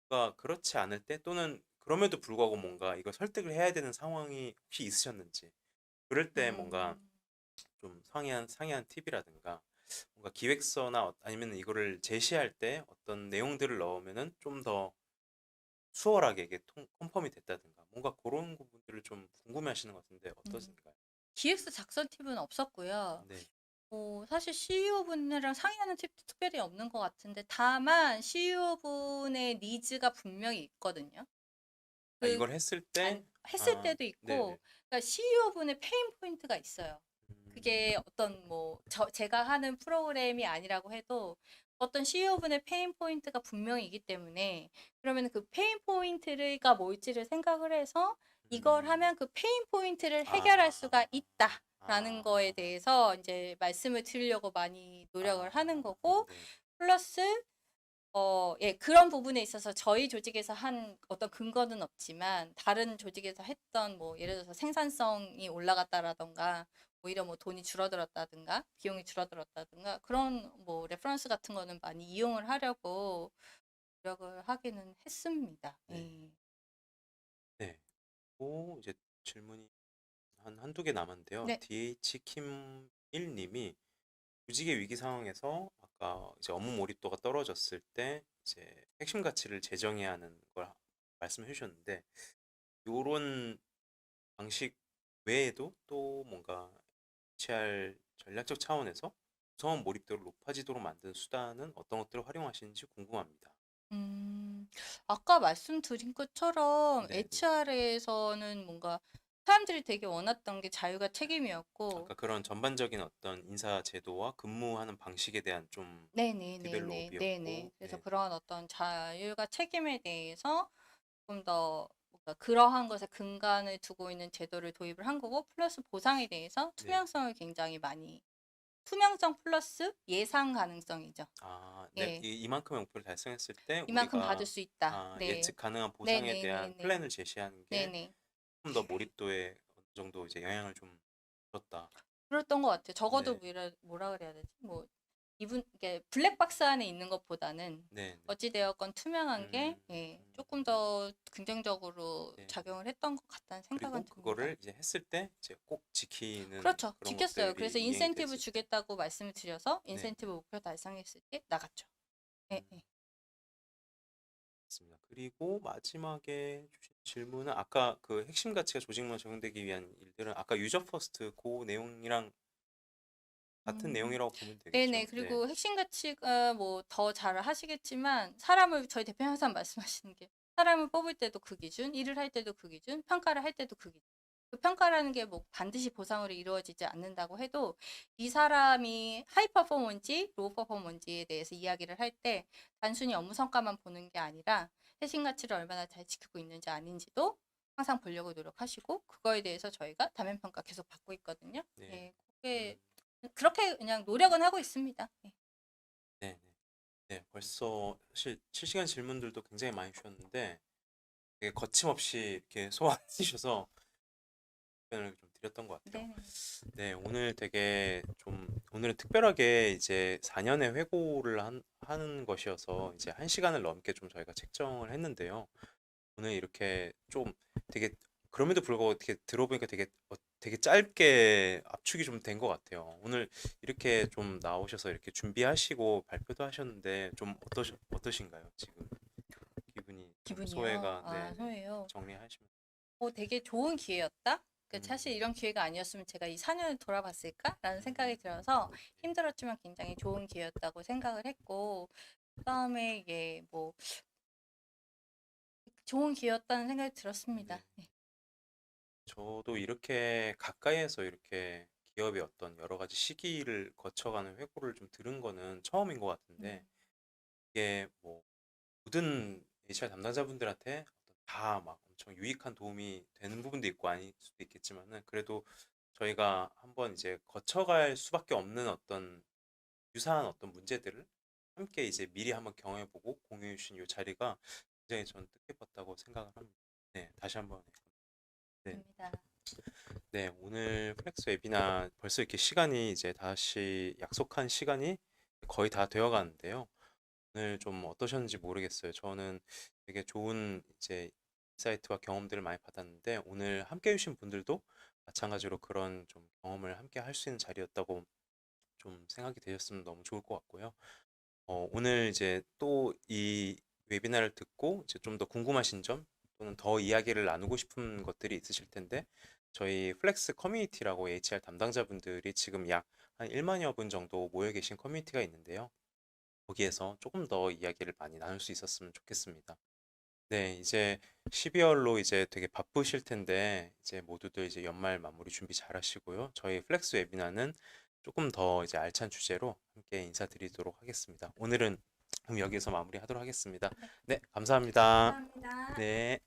Speaker 1: 뭔가 그렇지 않을 때 또는 그럼에도 불구하고 뭔가 이걸 설득을 해야 되는 상황이 혹시 있으셨는지, 그럴 때 뭔가
Speaker 2: 음.
Speaker 1: 좀 상이한 팁이라든가 뭔가 기획서나 아니면 이거를 제시할 때 어떤 내용들을 넣으면은 좀 더 수월하게 이게 컨펌이 됐다든가 뭔가 그런 부분들을 좀 궁금해하시는 것 같은데
Speaker 2: 음.
Speaker 1: 어떠신가요?
Speaker 2: 기획서 작성 팁은 없었고요.
Speaker 1: 네.
Speaker 2: 사실 CEO 분이랑 상의하는 팁도 특별히 없는 것 같은데, 다만 CEO 분의 니즈가 분명히 있거든요. 그,
Speaker 1: 이걸 했을 때,
Speaker 2: 했을 때도
Speaker 1: 네네.
Speaker 2: 있고, 그러니까 CEO 분의 페인 포인트가 있어요. 그게 어떤 제가 하는 프로그램이 아니라고 해도 어떤 CEO 분의 페인 포인트가 분명히 있기 때문에, 그러면 그 페인 포인트가 뭘지를 생각을 해서 이걸
Speaker 1: 음,
Speaker 2: 하면 그 페인 포인트를 해결할
Speaker 1: 아,
Speaker 2: 수가 있다라는
Speaker 1: 아,
Speaker 2: 거에 대해서 이제 말씀을 드리려고 많이 노력을 하는 거고,
Speaker 1: 네.
Speaker 2: 플러스 예, 그런 부분에 있어서 저희 조직에서 한 어떤 근거는 없지만 다른 조직에서 했던 뭐 예를 들어서 생산성이 올라갔다라던가 오히려 뭐 돈이 줄어들었다든가 비용이 줄어들었다든가 그런 뭐 레퍼런스 같은 거는 많이 이용을 하려고 노력을 하기는 했습니다.
Speaker 1: 네.
Speaker 2: 예.
Speaker 1: 네. 이제 질문이 한두 개 남았는데요.
Speaker 2: 네.
Speaker 1: DH킴 1님이 조직의 위기 상황에서 아까 이제 업무 몰입도가 떨어졌을 때 이제 핵심 가치를 재정해야 하는 걸 말씀해 주셨는데 요런 방식 외에도 또 뭔가 HR 전략적 차원에서 구성원 몰입도를 높아지도록 만든 수단은 어떤 것들을 활용하시는지 궁금합니다.
Speaker 2: 아까 말씀드린 것처럼
Speaker 1: 네, 네.
Speaker 2: HR에서는 뭔가 사람들이 되게 원했던 게 자유가 책임이었고,
Speaker 1: 아까 그런 전반적인 어떤 인사 제도와 근무하는 방식에 대한 좀
Speaker 2: 네네네네, 네네.
Speaker 1: 디벨롭이었고,
Speaker 2: 그래서
Speaker 1: 네,
Speaker 2: 그런 어떤 자율과 책임에 대해서 조금 더 뭔가 그러한 것에 근간을 두고 있는 제도를 도입을 한 거고, 플러스 보상에 대해서
Speaker 1: 네.
Speaker 2: 투명성을 굉장히 많이, 투명성 플러스 예상 가능성이죠.
Speaker 1: 네,
Speaker 2: 예,
Speaker 1: 이만큼의 목표를 달성했을 때
Speaker 2: 이만큼 받을
Speaker 1: 우리가
Speaker 2: 수 있다. 네,
Speaker 1: 예측 가능한 보상에 대한
Speaker 2: 네네네네,
Speaker 1: 플랜을 제시하는 게
Speaker 2: 네네.
Speaker 1: 좀 더 몰입도에 어느 정도 이제 영향을 좀 줬다.
Speaker 2: 그랬던 것 같아요. 적어도
Speaker 1: 네,
Speaker 2: 뭐라 그래야 되지? 뭐 이게 블랙박스 안에 있는 것보다는
Speaker 1: 네, 네.
Speaker 2: 어찌되었건 투명한 게
Speaker 1: 음,
Speaker 2: 예,
Speaker 1: 음,
Speaker 2: 조금 더 긍정적으로
Speaker 1: 네.
Speaker 2: 작용을 했던 것 같다는 생각은
Speaker 1: 그리고
Speaker 2: 듭니다.
Speaker 1: 그거를 이제 했을 때 이제 꼭 지키는
Speaker 2: 그렇죠.
Speaker 1: 그런
Speaker 2: 지켰어요. 그래서
Speaker 1: 것들이 이행이
Speaker 2: 인센티브
Speaker 1: 됐을 때.
Speaker 2: 주겠다고 말씀을 드려서
Speaker 1: 네,
Speaker 2: 인센티브
Speaker 1: 네.
Speaker 2: 목표 달성했을 때 나갔죠. 예, 예.
Speaker 1: 맞습니다. 그리고 마지막에 주신 질문은 아까 그 핵심 가치가 조직만 적용되기 위한 일들은 아까 유저 퍼스트 그 내용이랑 같은
Speaker 2: 음,
Speaker 1: 내용이라고 보면
Speaker 2: 네네.
Speaker 1: 되겠죠. 네.
Speaker 2: 그리고 핵심 가치가 뭐 더 잘 하시겠지만 저희 대표님 항상 말씀하시는 게 사람을 뽑을 때도 그 기준, 일을 할 때도 그 기준, 평가를 할 때도 그 기준. 그 평가라는 게 뭐 반드시 보상으로 이루어지지 않는다고 해도 이 사람이 하이 퍼포먼지, 로우 퍼포먼지에 대해서 이야기를 할 때 단순히 업무 성과만 보는 게 아니라 핵심 가치를 얼마나 잘 지키고 있는지 아닌지도 항상 보려고 노력하시고 그거에 대해서 저희가 다면 평가 계속 받고 있거든요.
Speaker 1: 네.
Speaker 2: 예, 그게
Speaker 1: 음,
Speaker 2: 그렇게 그냥 노력은 하고 있습니다. 예.
Speaker 1: 네, 네. 네, 벌써 사실 실시간 질문들도 굉장히 많이 주셨는데 되게 거침없이 이렇게 소화해 주셔서 답변을 좀 드렸던 것 같아요.
Speaker 2: 네.
Speaker 1: 네, 오늘 되게 좀 오늘은 특별하게 이제 4년의 회고를 하는 것이어서 이제 1시간을 넘게 좀 저희가 책정을 했는데요. 오늘 이렇게 좀 되게 그럼에도 불구하고 되게 들어보니까 되게 짧게 압축이 좀 된 것 같아요. 오늘 이렇게 좀 나오셔서 이렇게 준비하시고 발표도 하셨는데 좀 어떠신가요? 지금 기분이 좀
Speaker 2: 기분이요.
Speaker 1: 소회가
Speaker 2: 아,
Speaker 1: 네네
Speaker 2: 소예요.
Speaker 1: 정리하시면
Speaker 2: 되게 좋은 기회였다. 사실
Speaker 1: 음,
Speaker 2: 이런 기회가 아니었으면 제가 이 4년을 돌아봤을까라는 생각이 들어서 힘들었지만 굉장히 좋은 기회였다고 생각을 했고, 그다음에 이게 뭐 좋은 기회였다는 생각이 들었습니다.
Speaker 1: 네.
Speaker 2: 네.
Speaker 1: 저도 이렇게 가까이에서 이렇게 기업의 어떤 여러 가지 시기를 거쳐가는 회고를 좀 들은 거는 처음인 것 같은데 이게 뭐 모든 HR 담당자분들한테 다 막 엄청 유익한 도움이 되는 부분도 있고 아닐 수도 있겠지만은 그래도 저희가 한번 이제 거쳐갈 수밖에 없는 어떤 유사한 어떤 문제들을 함께 이제 미리 한번 경험해보고 공유해 주신 이 자리가 굉장히 저는 뜻깊었다고 생각을 합니다. 네, 다시 한번 네,
Speaker 2: 입니다.
Speaker 1: 네, 오늘 플렉스 웨비나 벌써 이렇게 시간이 이제 다시 약속한 시간이 거의 다 되어 가는데요. 오늘 좀 어떠셨는지 모르겠어요. 저는 되게 좋은 이제 인사이트와 경험들을 많이 받았는데 오늘 함께 해주신 분들도 마찬가지로 그런 좀 경험을 함께 할 수 있는 자리였다고 좀 생각이 되셨으면 너무 좋을 것 같고요. 오늘 이제 또 이 웨비나를 듣고 이제 좀 더 궁금하신 점 또는 더 이야기를 나누고 싶은 것들이 있으실 텐데 저희 플렉스 커뮤니티라고 HR 담당자분들이 지금 약 한 1만여 분 정도 모여 계신 커뮤니티가 있는데요. 거기에서 조금 더 이야기를 많이 나눌 수 있었으면 좋겠습니다. 네, 이제 12월로 이제 되게 바쁘실 텐데 이제 모두들 이제 연말 마무리 준비 잘 하시고요. 저희 플렉스 웨비나는 조금 더 이제 알찬 주제로 함께 인사드리도록 하겠습니다. 오늘은 그럼 여기서 마무리하도록 하겠습니다. 네, 감사합니다.
Speaker 2: 감사합니다.
Speaker 1: 네.